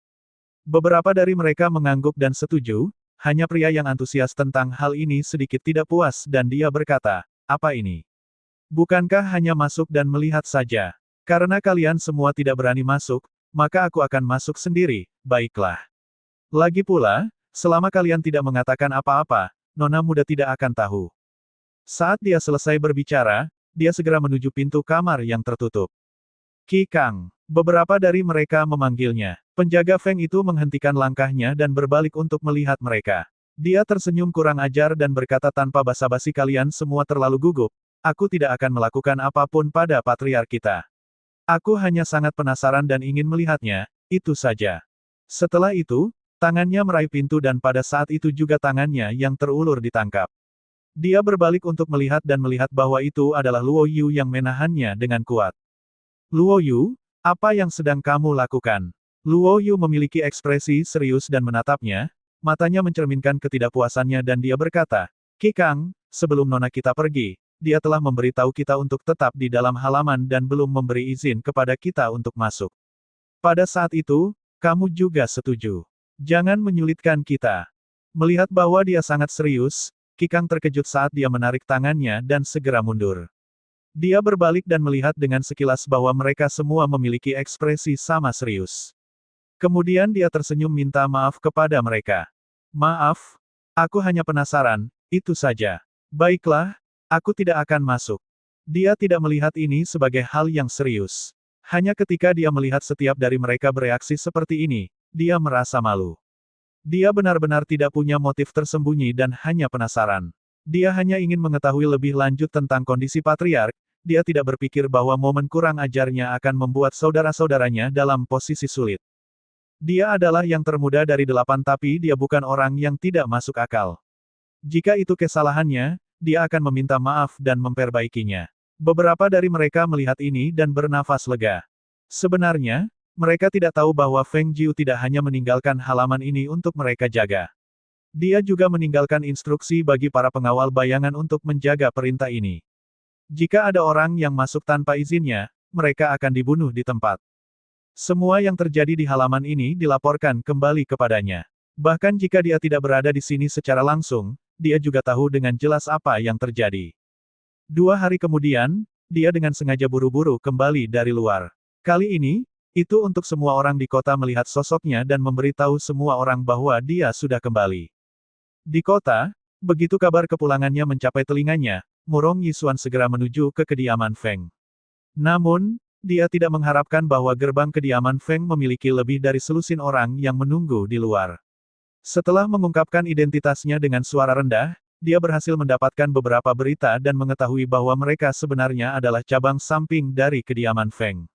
Beberapa dari mereka mengangguk dan setuju, hanya pria yang antusias tentang hal ini sedikit tidak puas dan dia berkata, apa ini? Bukankah hanya masuk dan melihat saja? Karena kalian semua tidak berani masuk, maka aku akan masuk sendiri, baiklah. Lagi pula, selama kalian tidak mengatakan apa-apa, nona muda tidak akan tahu. Saat dia selesai berbicara, dia segera menuju pintu kamar yang tertutup. Qi Kang. Beberapa dari mereka memanggilnya. Penjaga Feng itu menghentikan langkahnya dan berbalik untuk melihat mereka. Dia tersenyum kurang ajar dan berkata tanpa basa-basi kalian semua terlalu gugup. Aku tidak akan melakukan apapun pada patriark kita. Aku hanya sangat penasaran dan ingin melihatnya, itu saja. Setelah itu, tangannya meraih pintu dan pada saat itu juga tangannya yang terulur ditangkap. Dia berbalik untuk melihat dan melihat bahwa itu adalah Luo Yu yang menahannya dengan kuat. Luo Yu, apa yang sedang kamu lakukan? Luo Yu memiliki ekspresi serius dan menatapnya, matanya mencerminkan ketidakpuasannya dan dia berkata, Qi Kang, sebelum nona kita pergi, dia telah memberitahu kita untuk tetap di dalam halaman dan belum memberi izin kepada kita untuk masuk. Pada saat itu, kamu juga setuju. Jangan menyulitkan kita. Melihat bahwa dia sangat serius, Qi Kang terkejut saat dia menarik tangannya dan segera mundur. Dia berbalik dan melihat dengan sekilas bahwa mereka semua memiliki ekspresi sama serius. Kemudian dia tersenyum minta maaf kepada mereka. Maaf, aku hanya penasaran, itu saja. Baiklah, aku tidak akan masuk. Dia tidak melihat ini sebagai hal yang serius. Hanya ketika dia melihat setiap dari mereka bereaksi seperti ini, dia merasa malu. Dia benar-benar tidak punya motif tersembunyi dan hanya penasaran. Dia hanya ingin mengetahui lebih lanjut tentang kondisi patriark, dia tidak berpikir bahwa momen kurang ajarnya akan membuat saudara-saudaranya dalam posisi sulit. Dia adalah yang termuda dari 8 tapi dia bukan orang yang tidak masuk akal. Jika itu kesalahannya, dia akan meminta maaf dan memperbaikinya. Beberapa dari mereka melihat ini dan bernafas lega. Sebenarnya, mereka tidak tahu bahwa Feng Jiu tidak hanya meninggalkan halaman ini untuk mereka jaga. Dia juga meninggalkan instruksi bagi para pengawal bayangan untuk menjaga perintah ini. Jika ada orang yang masuk tanpa izinnya, mereka akan dibunuh di tempat. Semua yang terjadi di halaman ini dilaporkan kembali kepadanya. Bahkan jika dia tidak berada di sini secara langsung, dia juga tahu dengan jelas apa yang terjadi. 2 hari kemudian, dia dengan sengaja buru-buru kembali dari luar. Kali ini, itu untuk semua orang di kota melihat sosoknya dan memberitahu semua orang bahwa dia sudah kembali. Di kota, begitu kabar kepulangannya mencapai telinganya, Murong Yisuan segera menuju ke kediaman Feng. Namun, dia tidak mengharapkan bahwa gerbang kediaman Feng memiliki lebih dari selusin orang yang menunggu di luar. Setelah mengungkapkan identitasnya dengan suara rendah, dia berhasil mendapatkan beberapa berita dan mengetahui bahwa mereka sebenarnya adalah cabang samping dari kediaman Feng.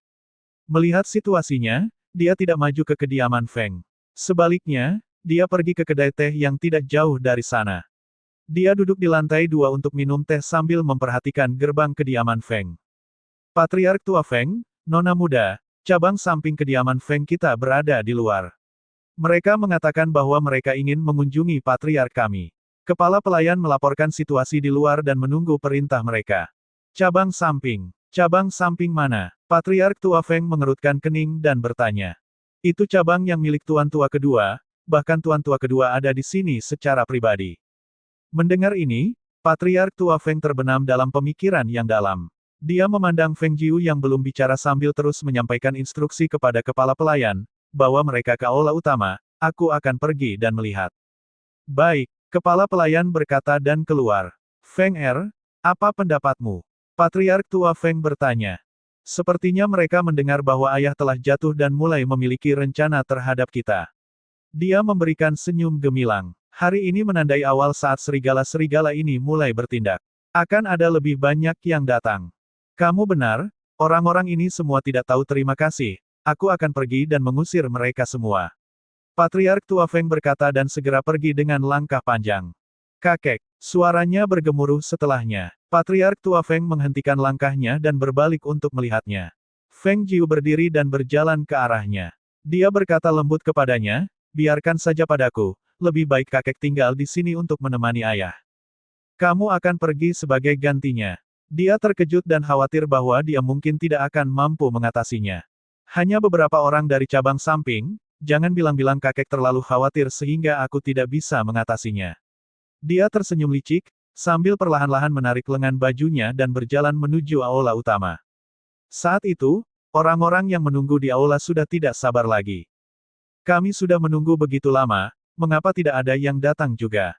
Melihat situasinya, dia tidak maju ke kediaman Feng. Sebaliknya, dia pergi ke kedai teh yang tidak jauh dari sana. Dia duduk di lantai 2 untuk minum teh sambil memperhatikan gerbang kediaman Feng. Patriark tua Feng, nona muda, cabang samping kediaman Feng kita berada di luar. Mereka mengatakan bahwa mereka ingin mengunjungi patriark kami. Kepala pelayan melaporkan situasi di luar dan menunggu perintah mereka. Cabang samping. Cabang samping mana? Patriark tua Feng mengerutkan kening dan bertanya. Itu cabang yang milik Tuan Tua kedua, bahkan Tuan Tua kedua ada di sini secara pribadi. Mendengar ini, Patriark tua Feng terbenam dalam pemikiran yang dalam. Dia memandang Feng Jiu yang belum bicara sambil terus menyampaikan instruksi kepada kepala pelayan, bawa mereka ke aula utama, aku akan pergi dan melihat. Baik, kepala pelayan berkata dan keluar. Feng Er, apa pendapatmu? Patriark tua Feng bertanya. Sepertinya mereka mendengar bahwa ayah telah jatuh dan mulai memiliki rencana terhadap kita. Dia memberikan senyum gemilang. Hari ini menandai awal saat serigala-serigala ini mulai bertindak. Akan ada lebih banyak yang datang. Kamu benar, orang-orang ini semua tidak tahu terima kasih. Aku akan pergi dan mengusir mereka semua. Patriark tua Feng berkata dan segera pergi dengan langkah panjang. Kakek, suaranya bergemuruh setelahnya. Patriark tua Feng menghentikan langkahnya dan berbalik untuk melihatnya. Feng Jiu berdiri dan berjalan ke arahnya. Dia berkata lembut kepadanya, biarkan saja padaku, lebih baik kakek tinggal di sini untuk menemani ayah. Kamu akan pergi sebagai gantinya. Dia terkejut dan khawatir bahwa dia mungkin tidak akan mampu mengatasinya. Hanya beberapa orang dari cabang samping, jangan bilang-bilang kakek terlalu khawatir sehingga aku tidak bisa mengatasinya. Dia tersenyum licik, sambil perlahan-lahan menarik lengan bajunya dan berjalan menuju aula utama. Saat itu, orang-orang yang menunggu di aula sudah tidak sabar lagi. Kami sudah menunggu begitu lama, mengapa tidak ada yang datang juga?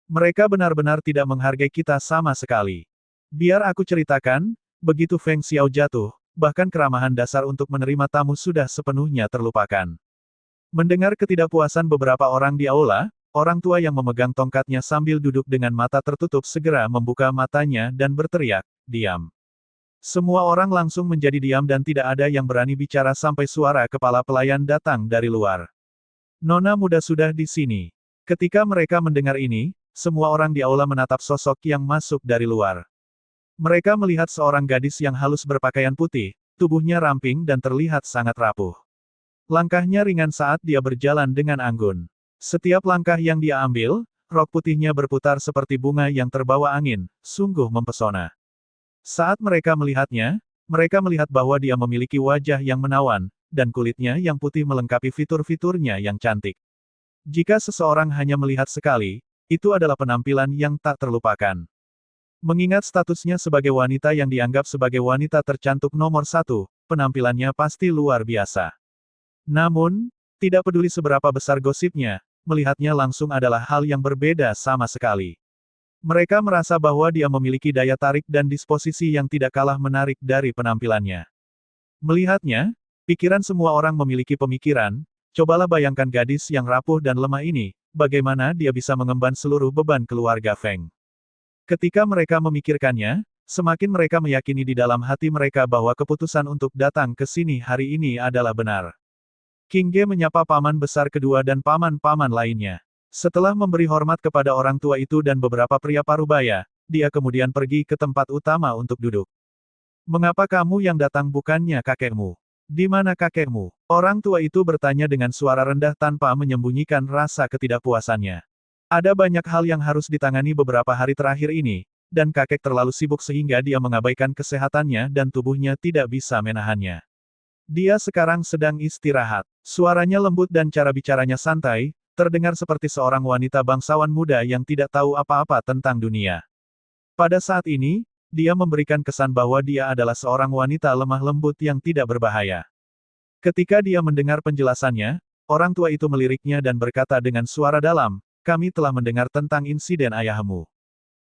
Mereka benar-benar tidak menghargai kita sama sekali. Biar aku ceritakan, begitu Feng Xiao jatuh, bahkan keramahan dasar untuk menerima tamu sudah sepenuhnya terlupakan. Mendengar ketidakpuasan beberapa orang di aula, orang tua yang memegang tongkatnya sambil duduk dengan mata tertutup segera membuka matanya dan berteriak, diam. Semua orang langsung menjadi diam dan tidak ada yang berani bicara sampai suara kepala pelayan datang dari luar. Nona muda sudah di sini. Ketika mereka mendengar ini, semua orang di aula menatap sosok yang masuk dari luar. Mereka melihat seorang gadis yang halus berpakaian putih, tubuhnya ramping dan terlihat sangat rapuh. Langkahnya ringan saat dia berjalan dengan anggun. Setiap langkah yang dia ambil, rok putihnya berputar seperti bunga yang terbawa angin, sungguh mempesona. Saat mereka melihatnya, mereka melihat bahwa dia memiliki wajah yang menawan, dan kulitnya yang putih melengkapi fitur-fiturnya yang cantik. Jika seseorang hanya melihat sekali, itu adalah penampilan yang tak terlupakan. Mengingat statusnya sebagai wanita yang dianggap sebagai wanita tercantik nomor 1, penampilannya pasti luar biasa. Namun, tidak peduli seberapa besar gosipnya, melihatnya langsung adalah hal yang berbeda sama sekali. Mereka merasa bahwa dia memiliki daya tarik dan disposisi yang tidak kalah menarik dari penampilannya. Melihatnya, pikiran semua orang memiliki pemikiran, cobalah bayangkan gadis yang rapuh dan lemah ini, bagaimana dia bisa mengemban seluruh beban keluarga Feng. Ketika mereka memikirkannya, semakin mereka meyakini di dalam hati mereka bahwa keputusan untuk datang ke sini hari ini adalah benar. King Ge menyapa paman besar kedua dan paman-paman lainnya. Setelah memberi hormat kepada orang tua itu dan beberapa pria parubaya, dia kemudian pergi ke tempat utama untuk duduk. Mengapa kamu yang datang bukannya kakekmu? Di mana kakekmu? Orang tua itu bertanya dengan suara rendah tanpa menyembunyikan rasa ketidakpuasannya. Ada banyak hal yang harus ditangani beberapa hari terakhir ini, dan kakek terlalu sibuk sehingga dia mengabaikan kesehatannya dan tubuhnya tidak bisa menahannya. Dia sekarang sedang istirahat. Suaranya lembut dan cara bicaranya santai, terdengar seperti seorang wanita bangsawan muda yang tidak tahu apa-apa tentang dunia. Pada saat ini, dia memberikan kesan bahwa dia adalah seorang wanita lemah lembut yang tidak berbahaya. Ketika dia mendengar penjelasannya, orang tua itu meliriknya dan berkata dengan suara dalam, kami telah mendengar tentang insiden ayahmu.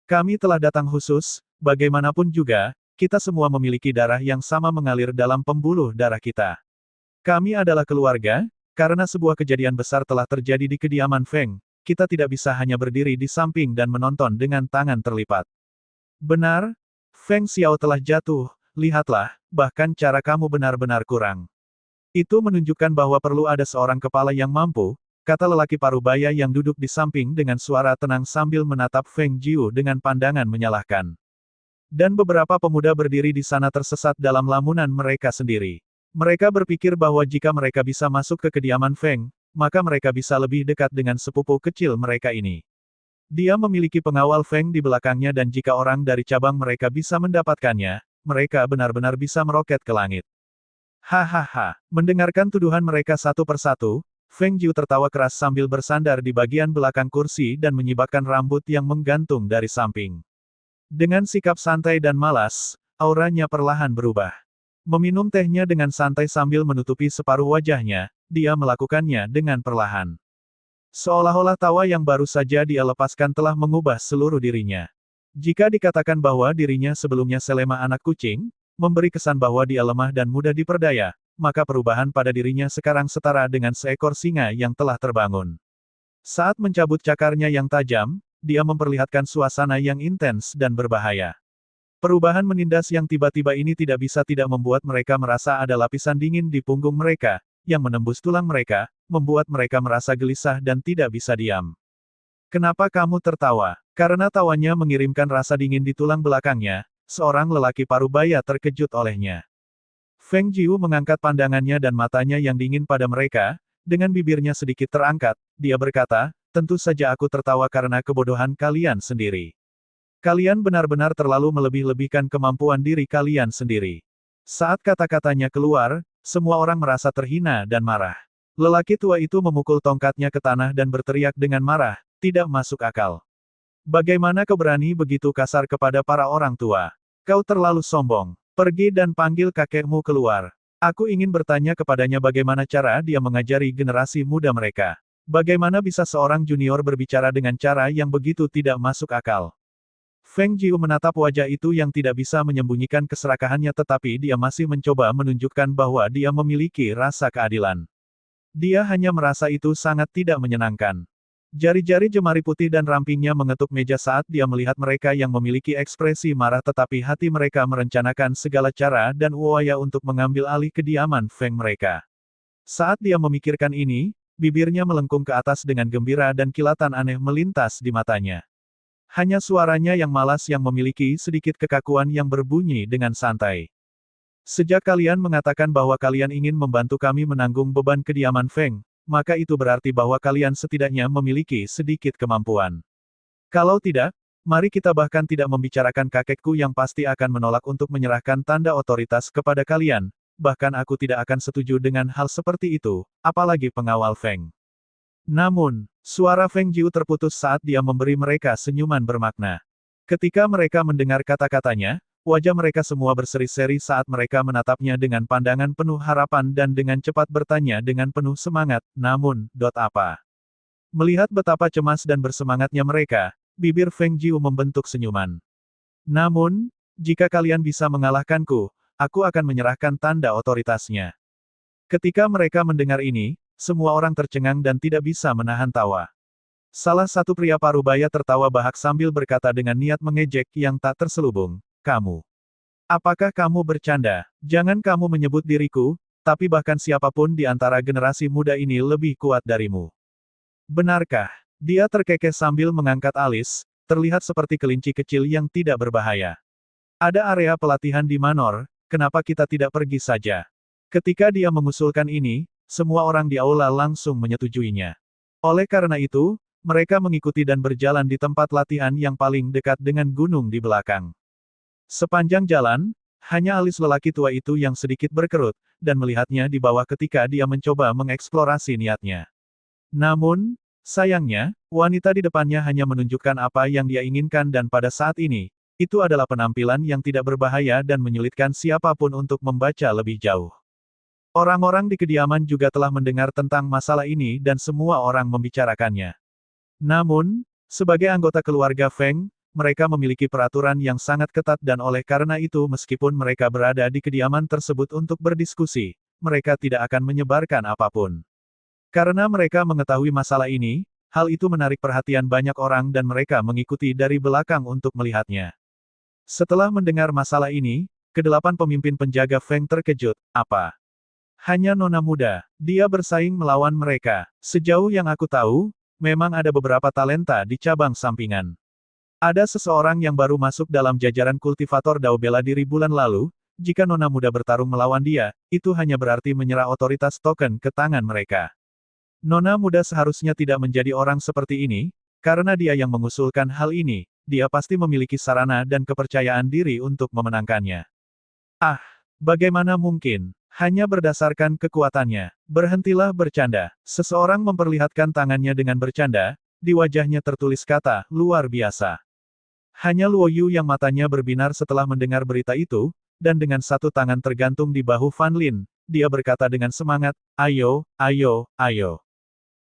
Kami telah datang khusus, bagaimanapun juga, kita semua memiliki darah yang sama mengalir dalam pembuluh darah kita. Kami adalah keluarga, karena sebuah kejadian besar telah terjadi di kediaman Feng, kita tidak bisa hanya berdiri di samping dan menonton dengan tangan terlipat. Benar, Feng Xiao telah jatuh, lihatlah, bahkan cara kamu benar-benar kurang. Itu menunjukkan bahwa perlu ada seorang kepala yang mampu, kata lelaki parubaya yang duduk di samping dengan suara tenang sambil menatap Feng Jiu dengan pandangan menyalahkan. Dan beberapa pemuda berdiri di sana tersesat dalam lamunan mereka sendiri. Mereka berpikir bahwa jika mereka bisa masuk ke kediaman Feng, maka mereka bisa lebih dekat dengan sepupu kecil mereka ini. Dia memiliki pengawal Feng di belakangnya dan jika orang dari cabang mereka bisa mendapatkannya, mereka benar-benar bisa meroket ke langit. Hahaha. Mendengarkan tuduhan mereka satu persatu, Feng Jiu tertawa keras sambil bersandar di bagian belakang kursi dan menyibakkan rambut yang menggantung dari samping. Dengan sikap santai dan malas, auranya perlahan berubah. Meminum tehnya dengan santai sambil menutupi separuh wajahnya, dia melakukannya dengan perlahan. Seolah-olah tawa yang baru saja dia lepaskan telah mengubah seluruh dirinya. Jika dikatakan bahwa dirinya sebelumnya selema anak kucing, memberi kesan bahwa dia lemah dan mudah diperdaya, maka perubahan pada dirinya sekarang setara dengan seekor singa yang telah terbangun. Saat mencabut cakarnya yang tajam, dia memperlihatkan suasana yang intens dan berbahaya. Perubahan menindas yang tiba-tiba ini tidak bisa tidak membuat mereka merasa ada lapisan dingin di punggung mereka, yang menembus tulang mereka, membuat mereka merasa gelisah dan tidak bisa diam. Kenapa kamu tertawa? Karena tawanya mengirimkan rasa dingin di tulang belakangnya, seorang lelaki parubaya terkejut olehnya. Feng Jiu mengangkat pandangannya dan matanya yang dingin pada mereka, dengan bibirnya sedikit terangkat, dia berkata, tentu saja aku tertawa karena kebodohan kalian sendiri. Kalian benar-benar terlalu melebih-lebihkan kemampuan diri kalian sendiri. Saat kata-katanya keluar, semua orang merasa terhina dan marah. Lelaki tua itu memukul tongkatnya ke tanah dan berteriak dengan marah, tidak masuk akal. Bagaimana kau berani begitu kasar kepada para orang tua? Kau terlalu sombong. Pergi dan panggil kakekmu keluar. Aku ingin bertanya kepadanya bagaimana cara dia mengajari generasi muda mereka. Bagaimana bisa seorang junior berbicara dengan cara yang begitu tidak masuk akal? Feng Jiu menatap wajah itu yang tidak bisa menyembunyikan keserakahannya tetapi dia masih mencoba menunjukkan bahwa dia memiliki rasa keadilan. Dia hanya merasa itu sangat tidak menyenangkan. Jari-jari jemari putih dan rampingnya mengetuk meja saat dia melihat mereka yang memiliki ekspresi marah tetapi hati mereka merencanakan segala cara dan upaya untuk mengambil alih kediaman Feng mereka. Saat dia memikirkan ini, bibirnya melengkung ke atas dengan gembira dan kilatan aneh melintas di matanya. Hanya suaranya yang malas yang memiliki sedikit kekakuan yang berbunyi dengan santai. Sejak kalian mengatakan bahwa kalian ingin membantu kami menanggung beban kediaman Feng, maka itu berarti bahwa kalian setidaknya memiliki sedikit kemampuan. Kalau tidak, mari kita bahkan tidak membicarakan kakekku yang pasti akan menolak untuk menyerahkan tanda otoritas kepada kalian, bahkan aku tidak akan setuju dengan hal seperti itu, apalagi pengawal Feng. Namun, suara Feng Jiu terputus saat dia memberi mereka senyuman bermakna. Ketika mereka mendengar kata-katanya, wajah mereka semua berseri-seri saat mereka menatapnya dengan pandangan penuh harapan dan dengan cepat bertanya dengan penuh semangat, namun, apa? Melihat betapa cemas dan bersemangatnya mereka, bibir Feng Jiu membentuk senyuman. Namun, jika kalian bisa mengalahkanku, aku akan menyerahkan tanda otoritasnya. Ketika mereka mendengar ini, semua orang tercengang dan tidak bisa menahan tawa. Salah satu pria parubaya tertawa bahak sambil berkata dengan niat mengejek yang tak terselubung, kamu. Apakah kamu bercanda? Jangan kamu menyebut diriku, tapi bahkan siapapun di antara generasi muda ini lebih kuat darimu. Benarkah? Dia terkekeh sambil mengangkat alis, terlihat seperti kelinci kecil yang tidak berbahaya. Ada area pelatihan di Manor, kenapa kita tidak pergi saja? Ketika dia mengusulkan ini, semua orang di aula langsung menyetujuinya. Oleh karena itu, mereka mengikuti dan berjalan di tempat latihan yang paling dekat dengan gunung di belakang. Sepanjang jalan, hanya alis lelaki tua itu yang sedikit berkerut, dan melihatnya di bawah ketika dia mencoba mengeksplorasi niatnya. Namun, sayangnya, wanita di depannya hanya menunjukkan apa yang dia inginkan dan pada saat ini, itu adalah penampilan yang tidak berbahaya dan menyulitkan siapapun untuk membaca lebih jauh. Orang-orang di kediaman juga telah mendengar tentang masalah ini dan semua orang membicarakannya. Namun, sebagai anggota keluarga Feng, mereka memiliki peraturan yang sangat ketat dan oleh karena itu meskipun mereka berada di kediaman tersebut untuk berdiskusi, mereka tidak akan menyebarkan apapun. Karena mereka mengetahui masalah ini, hal itu menarik perhatian banyak orang dan mereka mengikuti dari belakang untuk melihatnya. Setelah mendengar masalah ini, kedelapan pemimpin penjaga Feng terkejut, apa? Hanya nona muda, dia bersaing melawan mereka. Sejauh yang aku tahu, memang ada beberapa talenta di cabang sampingan. Ada seseorang yang baru masuk dalam jajaran kultivator Dao bela diri bulan lalu, jika nona muda bertarung melawan dia, itu hanya berarti menyerah otoritas token ke tangan mereka. Nona muda seharusnya tidak menjadi orang seperti ini, Karena dia yang mengusulkan hal ini, dia pasti memiliki sarana dan kepercayaan diri untuk memenangkannya. Ah, bagaimana mungkin? Hanya berdasarkan kekuatannya. Berhentilah bercanda. Seseorang memperlihatkan tangannya dengan bercanda, di wajahnya tertulis kata, luar biasa. Hanya Luo Yu yang matanya berbinar setelah mendengar berita itu, dan dengan satu tangan tergantung di bahu Fan Lin, dia berkata dengan semangat, ayo, ayo, ayo.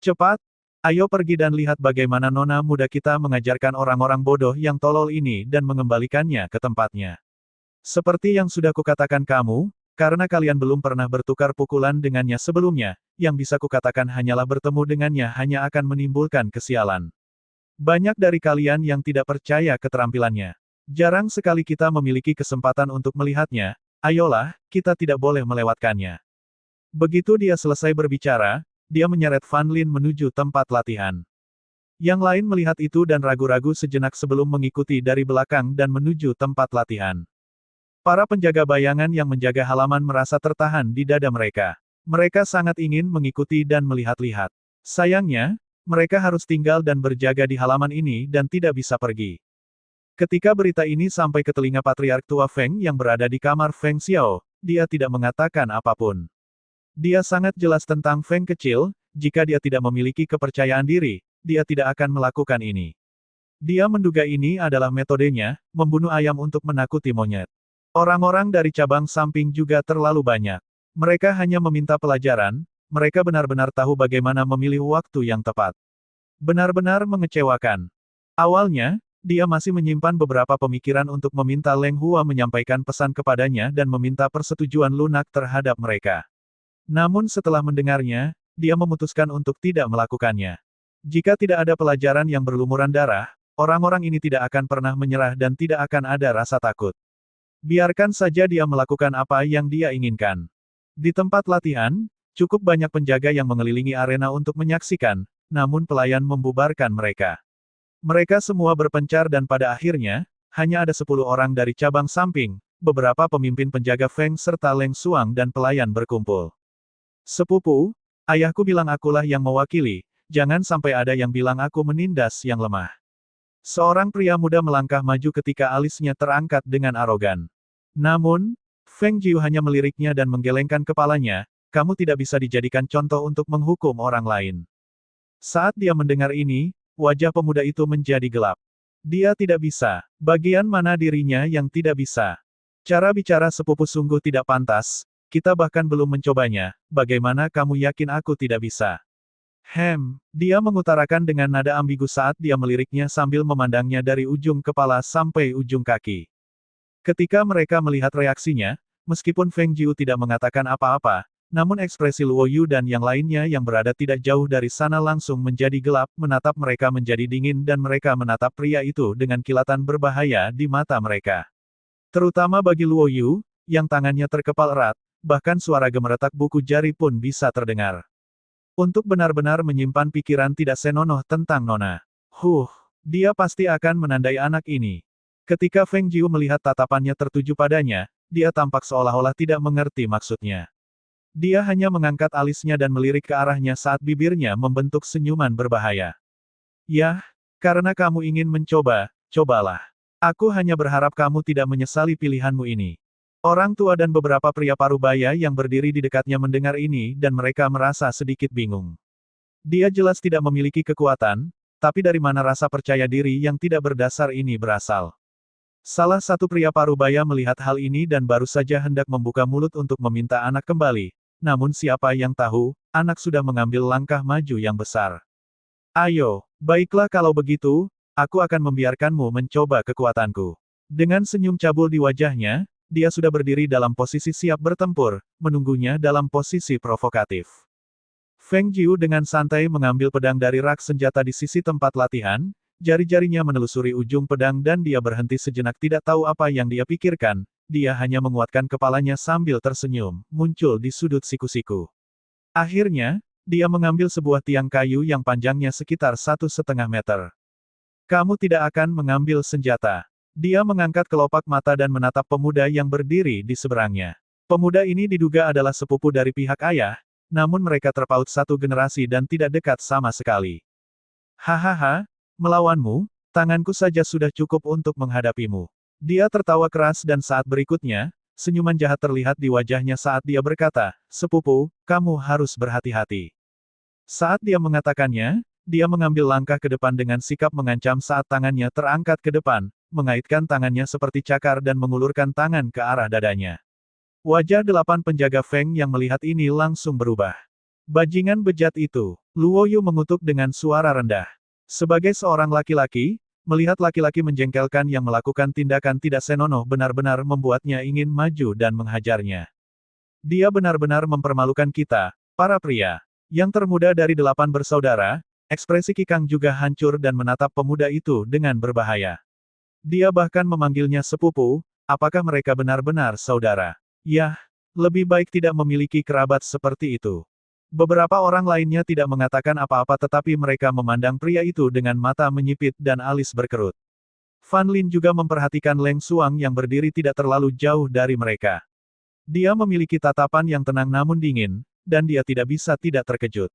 Cepat, ayo pergi dan lihat bagaimana nona muda kita mengajarkan orang-orang bodoh yang tolol ini dan mengembalikannya ke tempatnya. Seperti yang sudah kukatakan kamu, karena kalian belum pernah bertukar pukulan dengannya sebelumnya, yang bisa kukatakan hanyalah bertemu dengannya hanya akan menimbulkan kesialan. Banyak dari kalian yang tidak percaya keterampilannya. Jarang sekali kita memiliki kesempatan untuk melihatnya, ayolah, kita tidak boleh melewatkannya. Begitu dia selesai berbicara, dia menyeret Fan Lin menuju tempat latihan. Yang lain melihat itu dan ragu-ragu sejenak sebelum mengikuti dari belakang dan menuju tempat latihan. Para penjaga bayangan yang menjaga halaman merasa tertahan di dada mereka. Mereka sangat ingin mengikuti dan melihat-lihat. Sayangnya, mereka harus tinggal dan berjaga di halaman ini dan tidak bisa pergi. Ketika berita ini sampai ke telinga Patriark Tua Feng yang berada di kamar Feng Xiao, dia tidak mengatakan apapun. Dia sangat jelas tentang Feng kecil, jika dia tidak memiliki kepercayaan diri, dia tidak akan melakukan ini. Dia menduga ini adalah metodenya, membunuh ayam untuk menakuti monyet. Orang-orang dari cabang samping juga terlalu banyak. Mereka hanya meminta pelajaran, mereka benar-benar tahu bagaimana memilih waktu yang tepat. Benar-benar mengecewakan. Awalnya, dia masih menyimpan beberapa pemikiran untuk meminta Leng Hua menyampaikan pesan kepadanya dan meminta persetujuan lunak terhadap mereka. Namun setelah mendengarnya, dia memutuskan untuk tidak melakukannya. Jika tidak ada pelajaran yang berlumuran darah, orang-orang ini tidak akan pernah menyerah dan tidak akan ada rasa takut. Biarkan saja dia melakukan apa yang dia inginkan. Di tempat latihan, cukup banyak penjaga yang mengelilingi arena untuk menyaksikan, namun pelayan membubarkan mereka. Mereka semua berpencar dan pada akhirnya, hanya ada 10 orang dari cabang samping, beberapa pemimpin penjaga Feng serta Leng Suang dan pelayan berkumpul. Sepupu, ayahku bilang akulah yang mewakili, jangan sampai ada yang bilang aku menindas yang lemah. Seorang pria muda melangkah maju ketika alisnya terangkat dengan arogan. Namun, Feng Jiu hanya meliriknya dan menggelengkan kepalanya, kamu tidak bisa dijadikan contoh untuk menghukum orang lain. Saat dia mendengar ini, wajah pemuda itu menjadi gelap. Dia tidak bisa. Bagian mana dirinya yang tidak bisa? Cara bicara sepupu sungguh tidak pantas. Kita bahkan belum mencobanya, bagaimana kamu yakin aku tidak bisa? Dia mengutarakan dengan nada ambigu saat dia meliriknya sambil memandangnya dari ujung kepala sampai ujung kaki. Ketika mereka melihat reaksinya, meskipun Feng Jiu tidak mengatakan apa-apa, namun ekspresi Luo Yu dan yang lainnya yang berada tidak jauh dari sana langsung menjadi gelap, menatap mereka menjadi dingin dan mereka menatap pria itu dengan kilatan berbahaya di mata mereka. Terutama bagi Luo Yu, yang tangannya terkepal erat, bahkan suara gemeretak buku jari pun bisa terdengar. Untuk benar-benar menyimpan pikiran tidak senonoh tentang Nona. Dia pasti akan menandai anak ini. Ketika Feng Jiu melihat tatapannya tertuju padanya, dia tampak seolah-olah tidak mengerti maksudnya. Dia hanya mengangkat alisnya dan melirik ke arahnya saat bibirnya membentuk senyuman berbahaya. Yah, karena kamu ingin mencoba, cobalah. Aku hanya berharap kamu tidak menyesali pilihanmu ini. Orang tua dan beberapa pria parubaya yang berdiri di dekatnya mendengar ini dan mereka merasa sedikit bingung. Dia jelas tidak memiliki kekuatan, tapi dari mana rasa percaya diri yang tidak berdasar ini berasal? Salah satu pria parubaya melihat hal ini dan baru saja hendak membuka mulut untuk meminta anak kembali. Namun siapa yang tahu, anak sudah mengambil langkah maju yang besar. Ayo, baiklah kalau begitu, aku akan membiarkanmu mencoba kekuatanku. Dengan senyum cabul di wajahnya, dia sudah berdiri dalam posisi siap bertempur, menunggunya dalam posisi provokatif. Feng Jiu dengan santai mengambil pedang dari rak senjata di sisi tempat latihan, jari-jarinya menelusuri ujung pedang dan dia berhenti sejenak tidak tahu apa yang dia pikirkan, dia hanya menguatkan kepalanya sambil tersenyum, muncul di sudut siku-siku. Akhirnya, dia mengambil sebuah tiang kayu yang panjangnya sekitar 1,5 meter. Kamu tidak akan mengambil senjata. Dia mengangkat kelopak mata dan menatap pemuda yang berdiri di seberangnya. Pemuda ini diduga adalah sepupu dari pihak ayah, namun mereka terpaut satu generasi dan tidak dekat sama sekali. Hahaha, Melawanmu, tanganku saja sudah cukup untuk menghadapimu. Dia tertawa keras dan saat berikutnya, senyuman jahat terlihat di wajahnya saat dia berkata, "Sepupu, kamu harus berhati-hati." Saat dia mengatakannya, dia mengambil langkah ke depan dengan sikap mengancam saat tangannya terangkat ke depan, mengaitkan tangannya seperti cakar dan mengulurkan tangan ke arah dadanya. Wajah 8 penjaga Feng yang melihat ini langsung berubah. Bajingan bejat itu, Luo Yu mengutuk dengan suara rendah. Sebagai seorang laki-laki, melihat laki-laki menjengkelkan yang melakukan tindakan tidak senonoh benar-benar membuatnya ingin maju dan menghajarnya. Dia benar-benar mempermalukan kita, para pria. Yang termuda dari 8 bersaudara, ekspresi Kikang juga hancur dan menatap pemuda itu dengan berbahaya. Dia bahkan memanggilnya sepupu, apakah mereka benar-benar saudara? Yah, lebih baik tidak memiliki kerabat seperti itu. Beberapa orang lainnya tidak mengatakan apa-apa tetapi mereka memandang pria itu dengan mata menyipit dan alis berkerut. Fan Lin juga memperhatikan Leng Xuang yang berdiri tidak terlalu jauh dari mereka. Dia memiliki tatapan yang tenang namun dingin, dan dia tidak bisa tidak terkejut.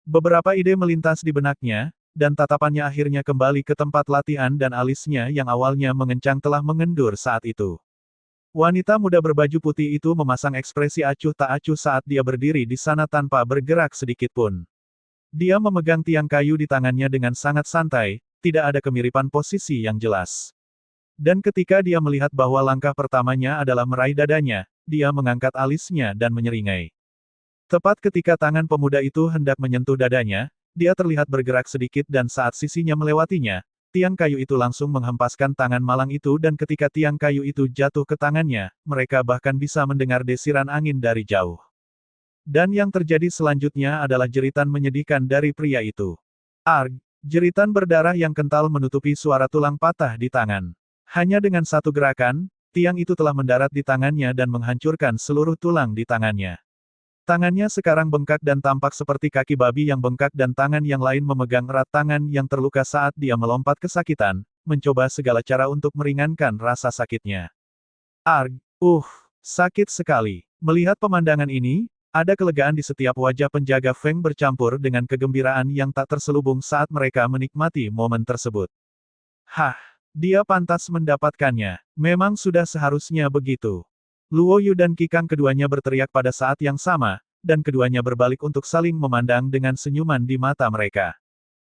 Beberapa ide melintas di benaknya, dan tatapannya akhirnya kembali ke tempat latihan dan alisnya yang awalnya mengencang telah mengendur saat itu. Wanita muda berbaju putih itu memasang ekspresi acuh tak acuh saat dia berdiri di sana tanpa bergerak sedikit pun. Dia memegang tiang kayu di tangannya dengan sangat santai, tidak ada kemiripan posisi yang jelas. Dan ketika dia melihat bahwa langkah pertamanya adalah meraih dadanya, dia mengangkat alisnya dan menyeringai. Tepat ketika tangan pemuda itu hendak menyentuh dadanya, dia terlihat bergerak sedikit dan saat sisinya melewatinya, tiang kayu itu langsung menghempaskan tangan malang itu dan ketika tiang kayu itu jatuh ke tangannya, mereka bahkan bisa mendengar desiran angin dari jauh. Dan yang terjadi selanjutnya adalah jeritan menyedihkan dari pria itu. Arg! Jeritan berdarah yang kental menutupi suara tulang patah di tangan. Hanya dengan satu gerakan, tiang itu telah mendarat di tangannya dan menghancurkan seluruh tulang di tangannya. Tangannya sekarang bengkak dan tampak seperti kaki babi yang bengkak dan tangan yang lain memegang erat tangan yang terluka saat dia melompat kesakitan, mencoba segala cara untuk meringankan rasa sakitnya. Arg! Sakit sekali. Melihat pemandangan ini, ada kelegaan di setiap wajah penjaga Feng bercampur dengan kegembiraan yang tak terselubung saat mereka menikmati momen tersebut. Hah! Dia pantas mendapatkannya. Memang sudah seharusnya begitu. Luo Yu dan Kikang keduanya berteriak pada saat yang sama, dan keduanya berbalik untuk saling memandang dengan senyuman di mata mereka.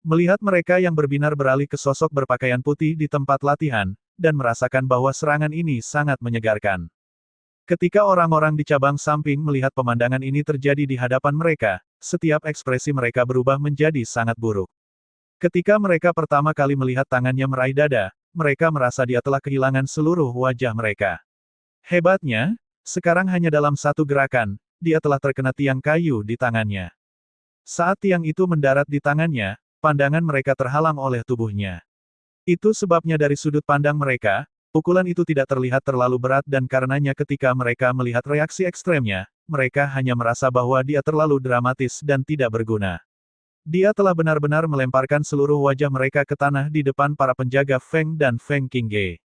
Melihat mereka yang berbinar beralih ke sosok berpakaian putih di tempat latihan, dan merasakan bahwa serangan ini sangat menyegarkan. Ketika orang-orang di cabang samping melihat pemandangan ini terjadi di hadapan mereka, setiap ekspresi mereka berubah menjadi sangat buruk. Ketika mereka pertama kali melihat tangannya meraih dada, mereka merasa dia telah kehilangan seluruh wajah mereka. Hebatnya, sekarang hanya dalam satu gerakan, dia telah terkena tiang kayu di tangannya. Saat tiang itu mendarat di tangannya, pandangan mereka terhalang oleh tubuhnya. Itu sebabnya dari sudut pandang mereka, pukulan itu tidak terlihat terlalu berat dan karenanya ketika mereka melihat reaksi ekstremnya, mereka hanya merasa bahwa dia terlalu dramatis dan tidak berguna. Dia telah benar-benar melemparkan seluruh wajah mereka ke tanah di depan para penjaga Feng dan Feng Qingge.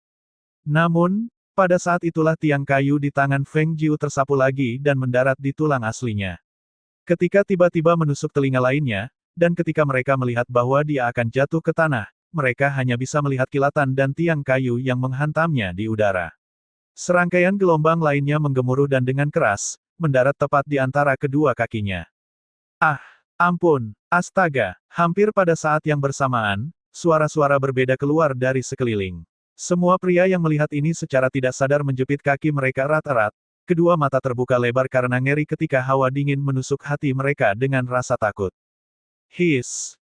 Namun, pada saat itulah tiang kayu di tangan Feng Jiu tersapu lagi dan mendarat di tulang aslinya. Ketika tiba-tiba menusuk telinga lainnya, dan ketika mereka melihat bahwa dia akan jatuh ke tanah, mereka hanya bisa melihat kilatan dan tiang kayu yang menghantamnya di udara. Serangkaian gelombang lainnya menggemuruh dan dengan keras, mendarat tepat di antara kedua kakinya. Ah, ampun, astaga, hampir pada saat yang bersamaan, suara-suara berbeda keluar dari sekeliling. Semua pria yang melihat ini secara tidak sadar menjepit kaki mereka erat-erat, kedua mata terbuka lebar karena ngeri ketika hawa dingin menusuk hati mereka dengan rasa takut.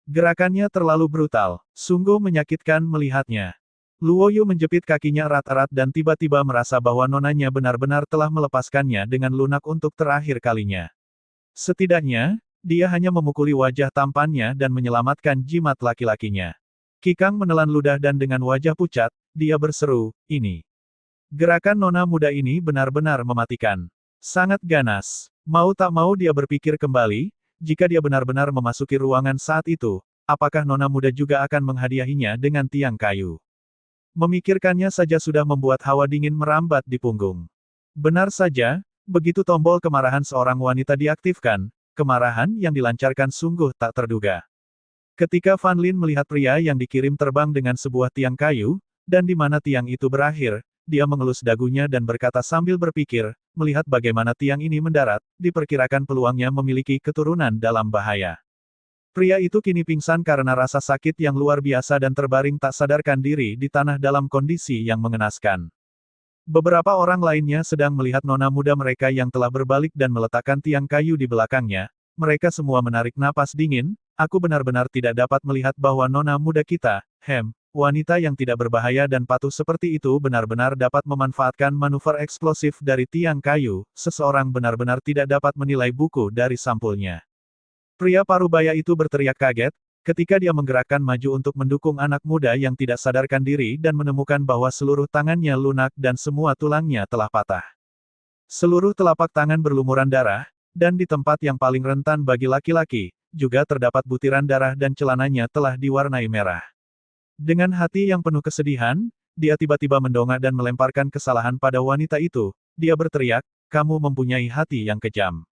Gerakannya terlalu brutal, sungguh menyakitkan melihatnya. Luo Yu menjepit kakinya erat-erat dan tiba-tiba merasa bahwa nonanya benar-benar telah melepaskannya dengan lunak untuk terakhir kalinya. Setidaknya, dia hanya memukuli wajah tampannya dan menyelamatkan jimat laki-lakinya. Kikang menelan ludah dan dengan wajah pucat, dia berseru, "Ini." Gerakan nona muda ini benar-benar mematikan. Sangat ganas. Mau tak mau dia berpikir kembali, jika dia benar-benar memasuki ruangan saat itu, apakah nona muda juga akan menghadiahinya dengan tiang kayu? Memikirkannya saja sudah membuat hawa dingin merambat di punggung. Benar saja, begitu tombol kemarahan seorang wanita diaktifkan, kemarahan yang dilancarkan sungguh tak terduga. Ketika Van Lin melihat pria yang dikirim terbang dengan sebuah tiang kayu, dan di mana tiang itu berakhir, dia mengelus dagunya dan berkata sambil berpikir, melihat bagaimana tiang ini mendarat, diperkirakan peluangnya memiliki keturunan dalam bahaya. Pria itu kini pingsan karena rasa sakit yang luar biasa dan terbaring tak sadarkan diri di tanah dalam kondisi yang mengenaskan. Beberapa orang lainnya sedang melihat nona muda mereka yang telah berbalik dan meletakkan tiang kayu di belakangnya. Mereka semua menarik napas dingin. Aku benar-benar tidak dapat melihat bahwa nona muda kita, wanita yang tidak berbahaya dan patuh seperti itu benar-benar dapat memanfaatkan manuver eksplosif dari tiang kayu. Seseorang benar-benar tidak dapat menilai buku dari sampulnya. Pria parubaya itu berteriak kaget, ketika dia menggerakkan maju untuk mendukung anak muda yang tidak sadarkan diri dan menemukan bahwa seluruh tangannya lunak dan semua tulangnya telah patah. Seluruh telapak tangan berlumuran darah, dan di tempat yang paling rentan bagi laki-laki, juga terdapat butiran darah dan celananya telah diwarnai merah. Dengan hati yang penuh kesedihan, dia tiba-tiba mendongak dan melemparkan kesalahan pada wanita itu. Dia berteriak, "Kamu mempunyai hati yang kejam.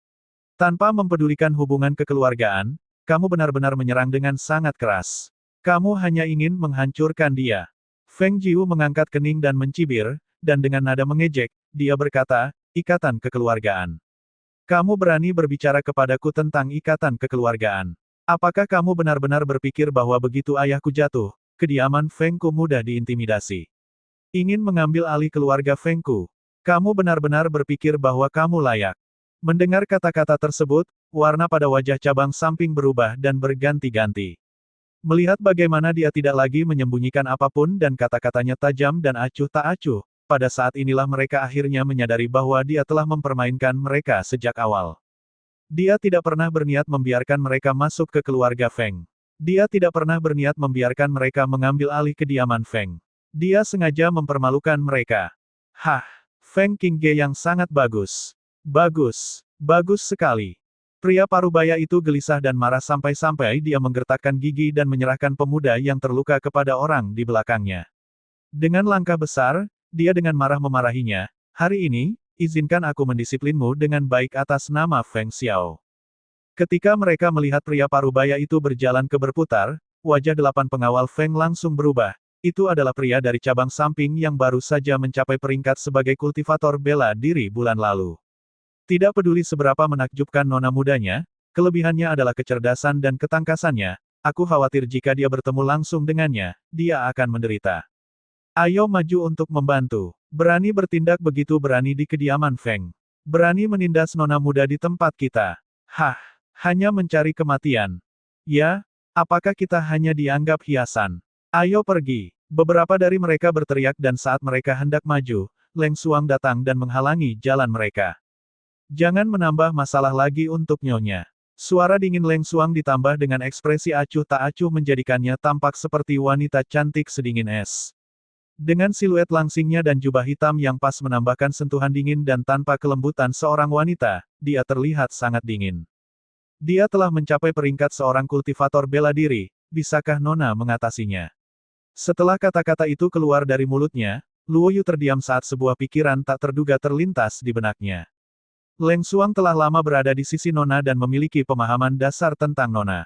Tanpa mempedulikan hubungan kekeluargaan, kamu benar-benar menyerang dengan sangat keras. Kamu hanya ingin menghancurkan dia." Feng Jiu mengangkat kening dan mencibir, dan dengan nada mengejek, dia berkata, "Ikatan kekeluargaan. Kamu berani berbicara kepadaku tentang ikatan kekeluargaan. Apakah kamu benar-benar berpikir bahwa begitu ayahku jatuh, kediaman Fengku mudah diintimidasi? Ingin mengambil alih keluarga Fengku? Kamu benar-benar berpikir bahwa kamu layak?" Mendengar kata-kata tersebut, warna pada wajah cabang samping berubah dan berganti-ganti. Melihat bagaimana dia tidak lagi menyembunyikan apapun dan kata-katanya tajam dan acuh tak acuh, pada saat inilah mereka akhirnya menyadari bahwa dia telah mempermainkan mereka sejak awal. Dia tidak pernah berniat membiarkan mereka masuk ke keluarga Feng. Dia tidak pernah berniat membiarkan mereka mengambil alih kediaman Feng. Dia sengaja mempermalukan mereka. Feng Qingge yang sangat bagus. Bagus. Bagus sekali. Pria parubaya itu gelisah dan marah sampai-sampai dia menggertakkan gigi dan menyerahkan pemuda yang terluka kepada orang di belakangnya. Dengan langkah besar, dia dengan marah memarahinya, "Hari ini, izinkan aku mendisiplinmu dengan baik atas nama Feng Xiao." Ketika mereka melihat pria parubaya itu berjalan ke berputar, wajah 8 pengawal Feng langsung berubah. Itu adalah pria dari cabang samping yang baru saja mencapai peringkat sebagai kultivator bela diri bulan lalu. Tidak peduli seberapa menakjubkan nona mudanya, kelebihannya adalah kecerdasan dan ketangkasannya. Aku khawatir jika dia bertemu langsung dengannya, dia akan menderita. Ayo maju untuk membantu. Berani bertindak begitu berani di kediaman Feng. Berani menindas nona muda di tempat kita. Hanya mencari kematian. Ya, apakah kita hanya dianggap hiasan? Ayo pergi. Beberapa dari mereka berteriak dan saat mereka hendak maju, Leng Xuang datang dan menghalangi jalan mereka. "Jangan menambah masalah lagi untuk nyonya." Suara dingin Leng Xuang ditambah dengan ekspresi acuh tak acuh menjadikannya tampak seperti wanita cantik sedingin es. Dengan siluet langsingnya dan jubah hitam yang pas menambahkan sentuhan dingin dan tanpa kelembutan seorang wanita, dia terlihat sangat dingin. Dia telah mencapai peringkat seorang kultivator bela diri, bisakah Nona mengatasinya? Setelah kata-kata itu keluar dari mulutnya, Luo Yu terdiam saat sebuah pikiran tak terduga terlintas di benaknya. Leng Xuang telah lama berada di sisi Nona dan memiliki pemahaman dasar tentang Nona.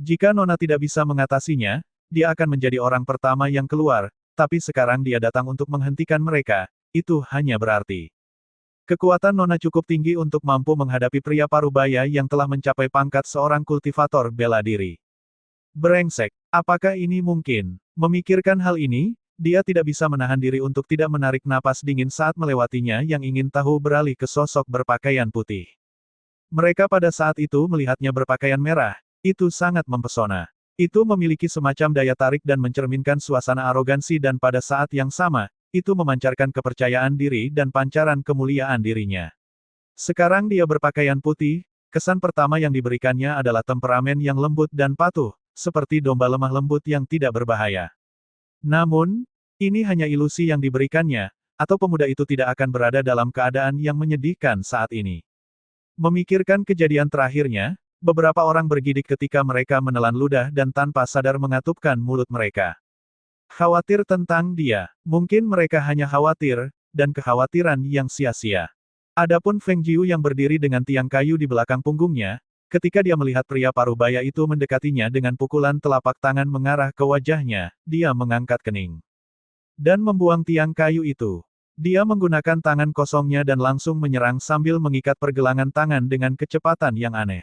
Jika Nona tidak bisa mengatasinya, dia akan menjadi orang pertama yang keluar, tapi sekarang dia datang untuk menghentikan mereka, itu hanya berarti kekuatan Nona cukup tinggi untuk mampu menghadapi pria parubaya yang telah mencapai pangkat seorang kultivator bela diri. Brengsek, apakah ini mungkin? Memikirkan hal ini, dia tidak bisa menahan diri untuk tidak menarik napas dingin saat melewatinya yang ingin tahu beralih ke sosok berpakaian putih. Mereka pada saat itu melihatnya berpakaian merah, itu sangat mempesona. Itu memiliki semacam daya tarik dan mencerminkan suasana arogansi dan pada saat yang sama, itu memancarkan kepercayaan diri dan pancaran kemuliaan dirinya. Sekarang dia berpakaian putih, kesan pertama yang diberikannya adalah temperamen yang lembut dan patuh, seperti domba lemah lembut yang tidak berbahaya. Namun, ini hanya ilusi yang diberikannya, atau pemuda itu tidak akan berada dalam keadaan yang menyedihkan saat ini. Memikirkan kejadian terakhirnya, beberapa orang bergidik ketika mereka menelan ludah dan tanpa sadar mengatupkan mulut mereka. Khawatir tentang dia. Mungkin mereka hanya khawatir, dan kekhawatiran yang sia-sia. Adapun Feng Jiu yang berdiri dengan tiang kayu di belakang punggungnya, Ketika dia melihat pria parubaya itu mendekatinya dengan pukulan telapak tangan mengarah ke wajahnya, dia mengangkat kening dan membuang tiang kayu itu. Dia menggunakan tangan kosongnya dan langsung menyerang sambil mengikat pergelangan tangan dengan kecepatan yang aneh.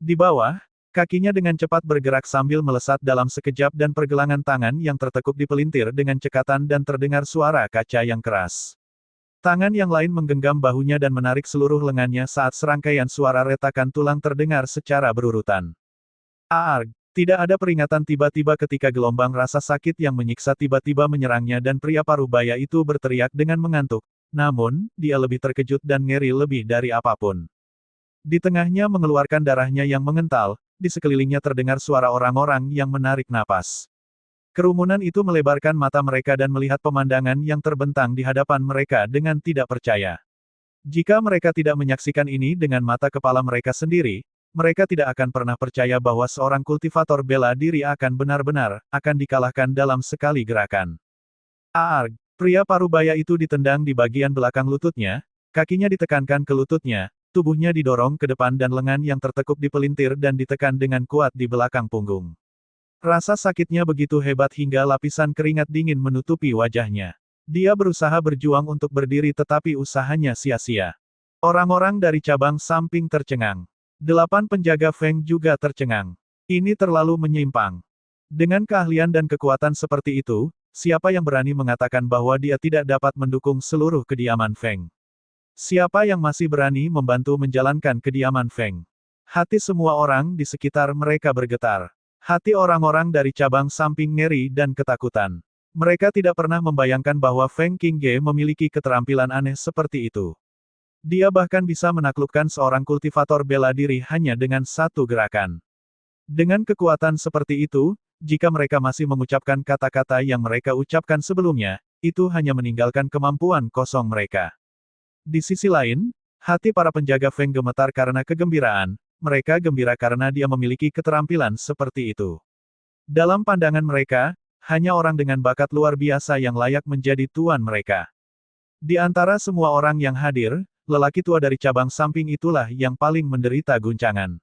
Di bawah, kakinya dengan cepat bergerak sambil melesat dalam sekejap dan pergelangan tangan yang tertekuk dipelintir dengan cekatan dan terdengar suara kaca yang keras. Tangan yang lain menggenggam bahunya dan menarik seluruh lengannya saat serangkaian suara retakan tulang terdengar secara berurutan. Aarg! Tidak ada peringatan tiba-tiba ketika gelombang rasa sakit yang menyiksa tiba-tiba menyerangnya dan pria parubaya itu berteriak dengan mengantuk. Namun, dia lebih terkejut dan ngeri lebih dari apapun. Di tengahnya mengeluarkan darahnya yang mengental, di sekelilingnya terdengar suara orang-orang yang menarik napas. Kerumunan itu melebarkan mata mereka dan melihat pemandangan yang terbentang di hadapan mereka dengan tidak percaya. Jika mereka tidak menyaksikan ini dengan mata kepala mereka sendiri, mereka tidak akan pernah percaya bahwa seorang kultivator bela diri akan benar-benar akan dikalahkan dalam sekali gerakan. Aarg! Pria parubaya itu ditendang di bagian belakang lututnya, kakinya ditekankan ke lututnya, tubuhnya didorong ke depan dan lengan yang tertekuk dipelintir dan ditekan dengan kuat di belakang punggung. Rasa sakitnya begitu hebat hingga lapisan keringat dingin menutupi wajahnya. Dia berusaha berjuang untuk berdiri tetapi usahanya sia-sia. Orang-orang dari cabang samping tercengang. 8 penjaga Feng juga tercengang. Ini terlalu menyimpang. Dengan keahlian dan kekuatan seperti itu, siapa yang berani mengatakan bahwa dia tidak dapat mendukung seluruh kediaman Feng? Siapa yang masih berani membantu menjalankan kediaman Feng? Hati semua orang di sekitar mereka bergetar. Hati orang-orang dari cabang samping ngeri dan ketakutan. Mereka tidak pernah membayangkan bahwa Feng Qingge memiliki keterampilan aneh seperti itu. Dia bahkan bisa menaklukkan seorang kultivator bela diri hanya dengan satu gerakan. Dengan kekuatan seperti itu, jika mereka masih mengucapkan kata-kata yang mereka ucapkan sebelumnya, itu hanya meninggalkan kemampuan kosong mereka. Di sisi lain, hati para penjaga Feng gemetar karena kegembiraan, mereka gembira karena dia memiliki keterampilan seperti itu. Dalam pandangan mereka, hanya orang dengan bakat luar biasa yang layak menjadi tuan mereka. Di antara semua orang yang hadir, lelaki tua dari cabang samping itulah yang paling menderita guncangan.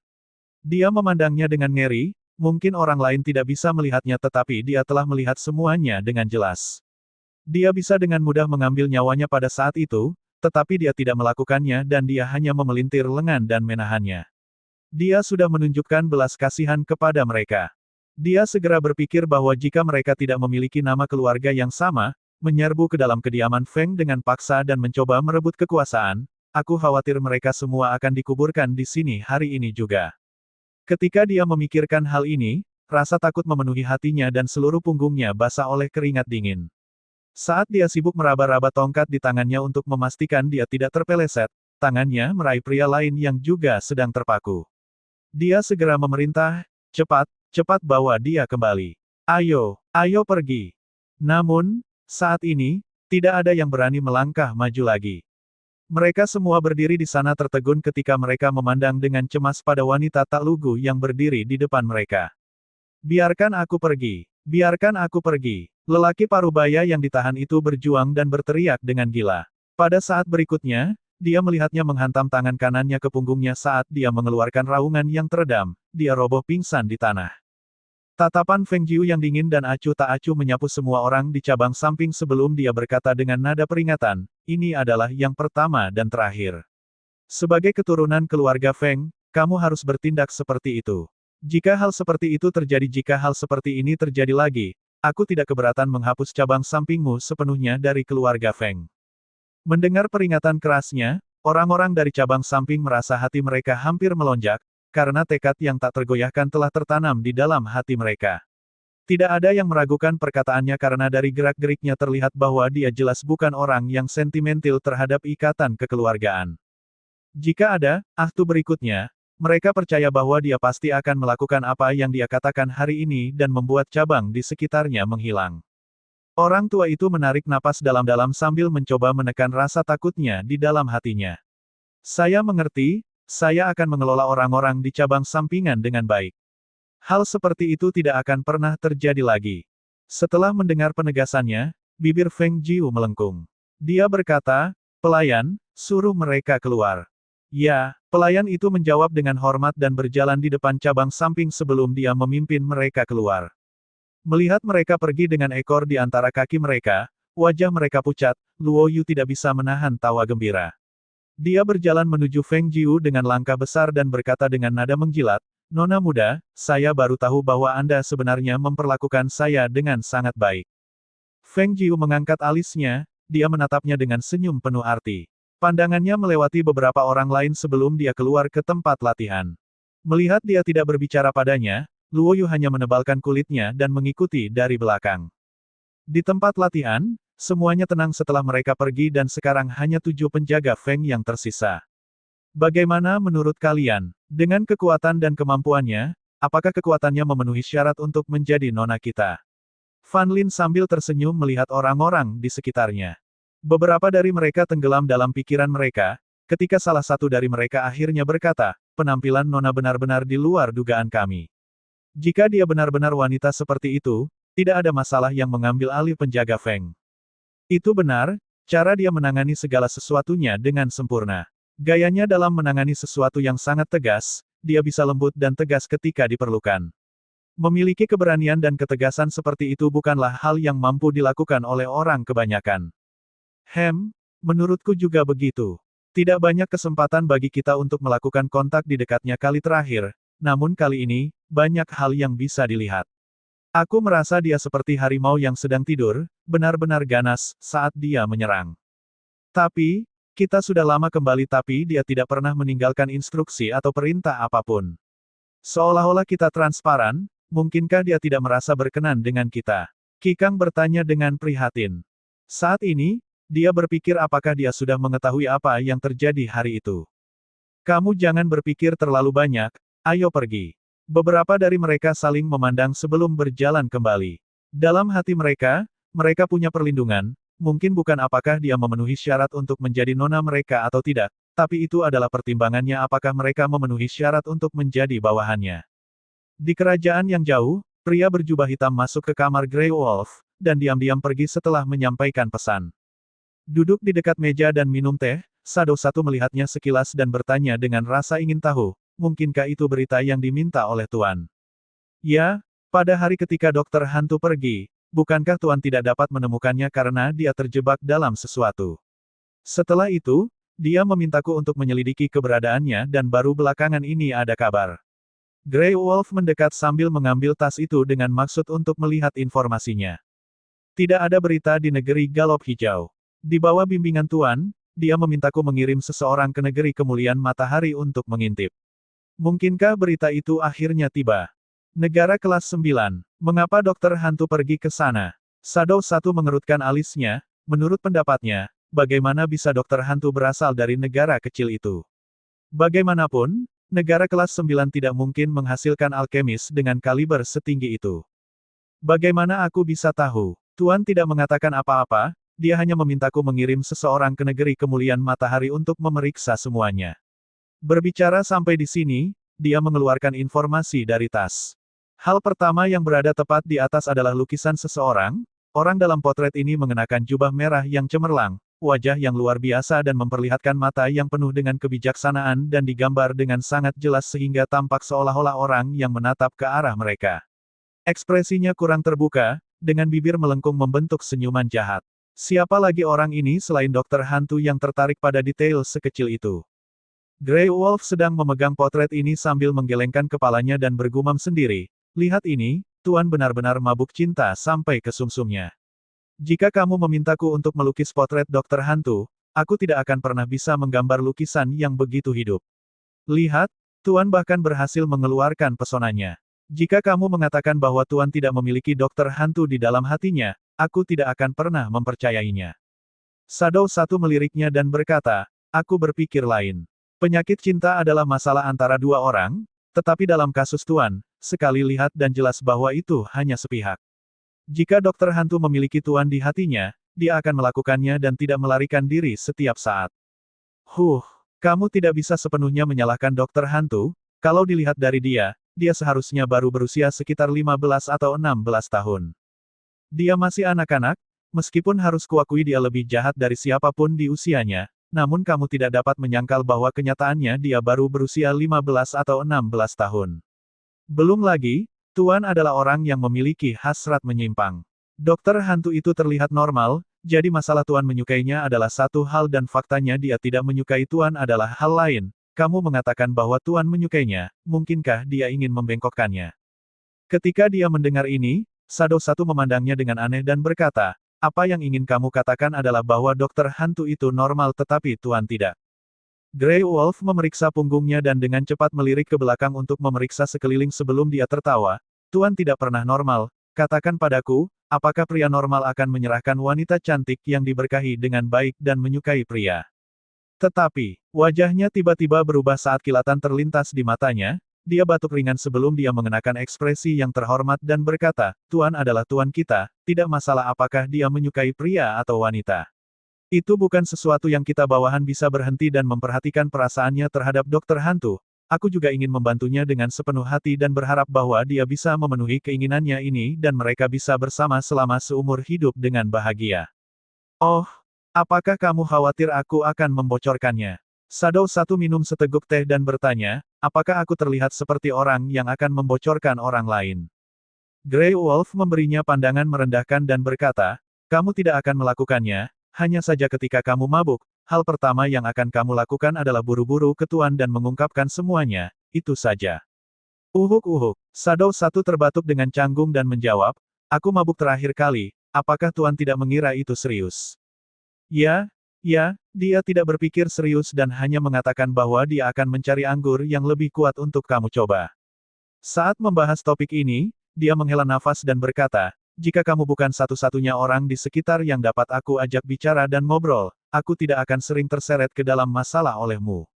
Dia memandangnya dengan ngeri, mungkin orang lain tidak bisa melihatnya tetapi dia telah melihat semuanya dengan jelas. Dia bisa dengan mudah mengambil nyawanya pada saat itu, tetapi dia tidak melakukannya dan dia hanya memelintir lengan dan menahannya. Dia sudah menunjukkan belas kasihan kepada mereka. Dia segera berpikir bahwa jika mereka tidak memiliki nama keluarga yang sama, menyerbu ke dalam kediaman Feng dengan paksa dan mencoba merebut kekuasaan, aku khawatir mereka semua akan dikuburkan di sini hari ini juga. Ketika dia memikirkan hal ini, rasa takut memenuhi hatinya dan seluruh punggungnya basah oleh keringat dingin. Saat dia sibuk meraba-raba tongkat di tangannya untuk memastikan dia tidak terpeleset, tangannya meraih pria lain yang juga sedang terpaku. Dia segera memerintah, cepat, cepat bawa dia kembali. Ayo, ayo pergi. Namun, saat ini, tidak ada yang berani melangkah maju lagi. Mereka semua berdiri di sana tertegun ketika mereka memandang dengan cemas pada wanita tak lugu yang berdiri di depan mereka. Biarkan aku pergi. Biarkan aku pergi. Lelaki parubaya yang ditahan itu berjuang dan berteriak dengan gila. Pada saat berikutnya, dia melihatnya menghantam tangan kanannya ke punggungnya saat dia mengeluarkan raungan yang teredam, dia roboh pingsan di tanah. Tatapan Feng Jiu yang dingin dan acuh tak acuh menyapu semua orang di cabang samping sebelum dia berkata dengan nada peringatan, ini adalah yang pertama dan terakhir. Sebagai keturunan keluarga Feng, kamu harus bertindak seperti itu. Jika hal seperti ini terjadi lagi, aku tidak keberatan menghapus cabang sampingmu sepenuhnya dari keluarga Feng. Mendengar peringatan kerasnya, orang-orang dari cabang samping merasa hati mereka hampir melonjak, karena tekad yang tak tergoyahkan telah tertanam di dalam hati mereka. Tidak ada yang meragukan perkataannya karena dari gerak-geriknya terlihat bahwa dia jelas bukan orang yang sentimental terhadap ikatan kekeluargaan. Jika ada aktu berikutnya, mereka percaya bahwa dia pasti akan melakukan apa yang dia katakan hari ini dan membuat cabang di sekitarnya menghilang. Orang tua itu menarik napas dalam-dalam sambil mencoba menekan rasa takutnya di dalam hatinya. Saya mengerti, saya akan mengelola orang-orang di cabang sampingan dengan baik. Hal seperti itu tidak akan pernah terjadi lagi. Setelah mendengar penegasannya, bibir Feng Jiu melengkung. Dia berkata, pelayan, suruh mereka keluar. Ya, Pelayan itu menjawab dengan hormat dan berjalan di depan cabang samping sebelum dia memimpin mereka keluar. Melihat mereka pergi dengan ekor di antara kaki mereka, wajah mereka pucat, Luo Yu tidak bisa menahan tawa gembira. Dia berjalan menuju Feng Jiu dengan langkah besar dan berkata dengan nada menjilat, "Nona muda, saya baru tahu bahwa Anda sebenarnya memperlakukan saya dengan sangat baik." Feng Jiu mengangkat alisnya, dia menatapnya dengan senyum penuh arti. Pandangannya melewati beberapa orang lain sebelum dia keluar ke tempat latihan. Melihat dia tidak berbicara padanya, Luo Yu hanya menebalkan kulitnya dan mengikuti dari belakang. Di tempat latihan, semuanya tenang setelah mereka pergi dan sekarang hanya 7 penjaga Feng yang tersisa. Bagaimana menurut kalian? Dengan kekuatan dan kemampuannya, apakah kekuatannya memenuhi syarat untuk menjadi nona kita? Fan Lin sambil tersenyum melihat orang-orang di sekitarnya. Beberapa dari mereka tenggelam dalam pikiran mereka, ketika salah satu dari mereka akhirnya berkata, penampilan nona benar-benar di luar dugaan kami. Jika dia benar-benar wanita seperti itu, tidak ada masalah yang mengambil alih penjaga Feng. Itu benar, cara dia menangani segala sesuatunya dengan sempurna. Gayanya dalam menangani sesuatu yang sangat tegas, dia bisa lembut dan tegas ketika diperlukan. Memiliki keberanian dan ketegasan seperti itu bukanlah hal yang mampu dilakukan oleh orang kebanyakan. Menurutku juga begitu. Tidak banyak kesempatan bagi kita untuk melakukan kontak di dekatnya kali terakhir, namun kali ini, banyak hal yang bisa dilihat. Aku merasa dia seperti harimau yang sedang tidur, benar-benar ganas saat dia menyerang. Tapi, kita sudah lama kembali tapi dia tidak pernah meninggalkan instruksi atau perintah apapun. Seolah-olah kita transparan, mungkinkah dia tidak merasa berkenan dengan kita? Kikang bertanya dengan prihatin. Saat ini, dia berpikir apakah dia sudah mengetahui apa yang terjadi hari itu. Kamu jangan berpikir terlalu banyak, ayo pergi. Beberapa dari mereka saling memandang sebelum berjalan kembali. Dalam hati mereka, mereka punya perlindungan, mungkin bukan apakah dia memenuhi syarat untuk menjadi nona mereka atau tidak, tapi itu adalah pertimbangannya apakah mereka memenuhi syarat untuk menjadi bawahannya. Di kerajaan yang jauh, pria berjubah hitam masuk ke kamar Grey Wolf, dan diam-diam pergi setelah menyampaikan pesan. Duduk di dekat meja dan minum teh, Shadow satu melihatnya sekilas dan bertanya dengan rasa ingin tahu, mungkinkah itu berita yang diminta oleh Tuan? Ya, pada hari ketika dokter hantu pergi, bukankah Tuan tidak dapat menemukannya karena dia terjebak dalam sesuatu? Setelah itu, dia memintaku untuk menyelidiki keberadaannya dan baru belakangan ini ada kabar. Grey Wolf mendekat sambil mengambil tas itu dengan maksud untuk melihat informasinya. Tidak ada berita di negeri Galop Hijau. Di bawah bimbingan Tuan, dia memintaku mengirim seseorang ke negeri kemuliaan matahari untuk mengintip. Mungkinkah berita itu akhirnya tiba? Negara kelas 9. Mengapa dokter hantu pergi ke sana? Shadow satu mengerutkan alisnya, menurut pendapatnya, bagaimana bisa dokter hantu berasal dari negara kecil itu? Bagaimanapun, negara kelas 9 tidak mungkin menghasilkan alkemis dengan kaliber setinggi itu. Bagaimana aku bisa tahu? Tuan tidak mengatakan apa-apa, dia hanya memintaku mengirim seseorang ke negeri kemuliaan matahari untuk memeriksa semuanya. Berbicara sampai di sini, dia mengeluarkan informasi dari tas. Hal pertama yang berada tepat di atas adalah lukisan seseorang. Orang dalam potret ini mengenakan jubah merah yang cemerlang, wajah yang luar biasa dan memperlihatkan mata yang penuh dengan kebijaksanaan dan digambar dengan sangat jelas sehingga tampak seolah-olah orang yang menatap ke arah mereka. Ekspresinya kurang terbuka, dengan bibir melengkung membentuk senyuman jahat. Siapa lagi orang ini selain dokter hantu yang tertarik pada detail sekecil itu? Grey Wolf sedang memegang potret ini sambil menggelengkan kepalanya dan bergumam sendiri. Lihat ini, Tuan benar-benar mabuk cinta sampai ke sumsumnya. Jika kamu memintaku untuk melukis potret dokter hantu, aku tidak akan pernah bisa menggambar lukisan yang begitu hidup. Lihat, Tuan bahkan berhasil mengeluarkan pesonanya. Jika kamu mengatakan bahwa Tuan tidak memiliki dokter hantu di dalam hatinya, aku tidak akan pernah mempercayainya. Shadow satu meliriknya dan berkata, aku berpikir lain. Penyakit cinta adalah masalah antara dua orang, tetapi dalam kasus Tuan, sekali lihat dan jelas bahwa itu hanya sepihak. Jika dokter hantu memiliki Tuan di hatinya, dia akan melakukannya dan tidak melarikan diri setiap saat. Kamu tidak bisa sepenuhnya menyalahkan dokter hantu, kalau dilihat dari dia seharusnya baru berusia sekitar 15 atau 16 tahun. Dia masih anak-anak, meskipun harus kuakui dia lebih jahat dari siapapun di usianya, namun kamu tidak dapat menyangkal bahwa kenyataannya dia baru berusia 15 atau 16 tahun. Belum lagi, Tuan adalah orang yang memiliki hasrat menyimpang. Dokter hantu itu terlihat normal, jadi masalah Tuan menyukainya adalah satu hal dan faktanya dia tidak menyukai Tuan adalah hal lain. Kamu mengatakan bahwa Tuan menyukainya, mungkinkah dia ingin membengkokkannya? Ketika dia mendengar ini, Shadow 1 memandangnya dengan aneh dan berkata, apa yang ingin kamu katakan adalah bahwa dokter hantu itu normal tetapi Tuan tidak. Grey Wolf memeriksa punggungnya dan dengan cepat melirik ke belakang untuk memeriksa sekeliling sebelum dia tertawa. Tuan tidak pernah normal, katakan padaku, apakah pria normal akan menyerahkan wanita cantik yang diberkahi dengan baik dan menyukai pria? Tetapi, wajahnya tiba-tiba berubah saat kilatan terlintas di matanya. Dia batuk ringan sebelum dia mengenakan ekspresi yang terhormat dan berkata, Tuan adalah Tuan kita, tidak masalah apakah dia menyukai pria atau wanita. Itu bukan sesuatu yang kita bawahan bisa berhenti dan memperhatikan perasaannya terhadap dokter hantu. Aku juga ingin membantunya dengan sepenuh hati dan berharap bahwa dia bisa memenuhi keinginannya ini dan mereka bisa bersama selama seumur hidup dengan bahagia. Oh, apakah kamu khawatir aku akan membocorkannya? Shadow 1 minum seteguk teh dan bertanya, apakah aku terlihat seperti orang yang akan membocorkan orang lain? Grey Wolf memberinya pandangan merendahkan dan berkata, kamu tidak akan melakukannya, hanya saja ketika kamu mabuk, hal pertama yang akan kamu lakukan adalah buru-buru ke Tuan dan mengungkapkan semuanya, itu saja. Uhuk. Shadow 1 terbatuk dengan canggung dan menjawab, aku mabuk terakhir kali, apakah Tuan tidak mengira itu serius? Ya, dia tidak berpikir serius dan hanya mengatakan bahwa dia akan mencari anggur yang lebih kuat untuk kamu coba. Saat membahas topik ini, dia menghela nafas dan berkata, jika kamu bukan satu-satunya orang di sekitar yang dapat aku ajak bicara dan ngobrol, aku tidak akan sering terseret ke dalam masalah olehmu.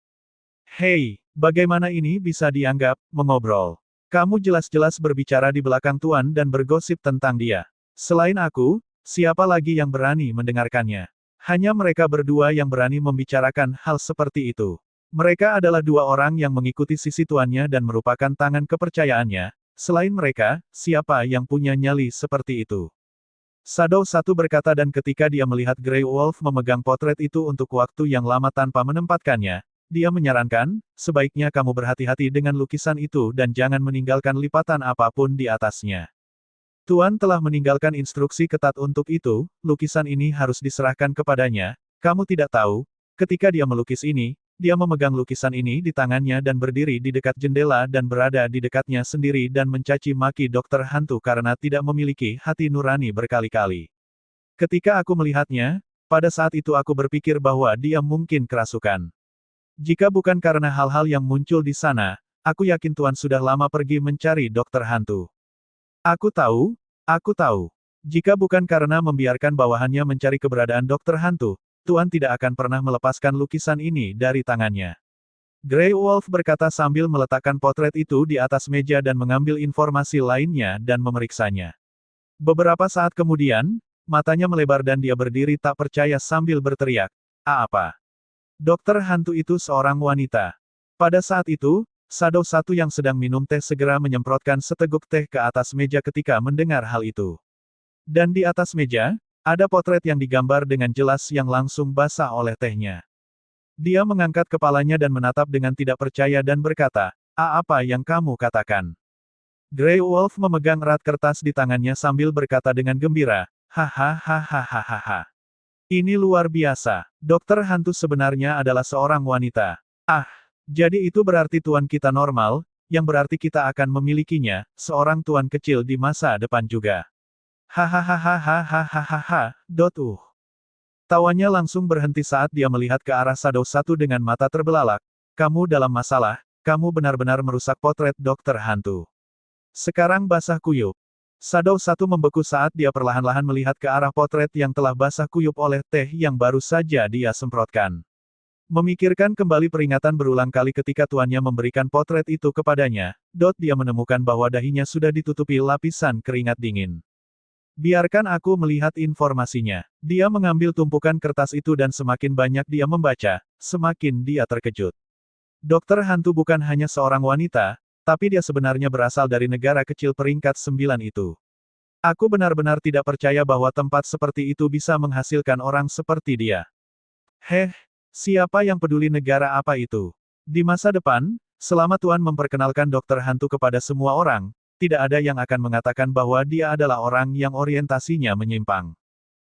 Hei, bagaimana ini bisa dianggap mengobrol? Kamu jelas-jelas berbicara di belakang Tuan dan bergosip tentang dia. Selain aku, siapa lagi yang berani mendengarkannya? Hanya mereka berdua yang berani membicarakan hal seperti itu. Mereka adalah dua orang yang mengikuti sisi tuannya dan merupakan tangan kepercayaannya. Selain mereka, siapa yang punya nyali seperti itu? Shadow 1 berkata dan ketika dia melihat Grey Wolf memegang potret itu untuk waktu yang lama tanpa menempatkannya, dia menyarankan, sebaiknya kamu berhati-hati dengan lukisan itu dan jangan meninggalkan lipatan apapun di atasnya. Tuan telah meninggalkan instruksi ketat untuk itu, lukisan ini harus diserahkan kepadanya. Kamu tidak tahu, ketika dia melukis ini, dia memegang lukisan ini di tangannya dan berdiri di dekat jendela dan berada di dekatnya sendiri dan mencaci maki dokter hantu karena tidak memiliki hati nurani berkali-kali. Ketika aku melihatnya, pada saat itu aku berpikir bahwa dia mungkin kerasukan. Jika bukan karena hal-hal yang muncul di sana, aku yakin Tuan sudah lama pergi mencari dokter hantu. Aku tahu. Jika bukan karena membiarkan bawahannya mencari keberadaan dokter hantu, Tuan tidak akan pernah melepaskan lukisan ini dari tangannya. Grey Wolf berkata sambil meletakkan potret itu di atas meja dan mengambil informasi lainnya dan memeriksanya. Beberapa saat kemudian, matanya melebar dan dia berdiri tak percaya sambil berteriak, apa? Dokter hantu itu seorang wanita. Pada saat itu, Shadow 1 yang sedang minum teh segera menyemprotkan seteguk teh ke atas meja ketika mendengar hal itu. Dan di atas meja, ada potret yang digambar dengan jelas yang langsung basah oleh tehnya. Dia mengangkat kepalanya dan menatap dengan tidak percaya dan berkata, apa yang kamu katakan? Grey Wolf memegang erat kertas di tangannya sambil berkata dengan gembira, hahaha. Ini luar biasa, dokter hantu sebenarnya adalah seorang wanita. Jadi itu berarti Tuan kita normal, yang berarti kita akan memilikinya, seorang Tuan kecil di masa depan juga. Hahaha. Tawanya langsung berhenti saat dia melihat ke arah Shadow 1 dengan mata terbelalak. Kamu dalam masalah, kamu benar-benar merusak potret dokter hantu. Sekarang basah kuyup. Shadow 1 membeku saat dia perlahan-lahan melihat ke arah potret yang telah basah kuyup oleh teh yang baru saja dia semprotkan. Memikirkan kembali peringatan berulang kali ketika tuannya memberikan potret itu kepadanya, dia menemukan bahwa dahinya sudah ditutupi lapisan keringat dingin. Biarkan aku melihat informasinya. Dia mengambil tumpukan kertas itu dan semakin banyak dia membaca, semakin dia terkejut. Dokter hantu bukan hanya seorang wanita, tapi dia sebenarnya berasal dari negara kecil peringkat 9 itu. Aku benar-benar tidak percaya bahwa tempat seperti itu bisa menghasilkan orang seperti dia. Siapa yang peduli negara apa itu? Di masa depan, selama Tuan memperkenalkan dokter hantu kepada semua orang, tidak ada yang akan mengatakan bahwa dia adalah orang yang orientasinya menyimpang.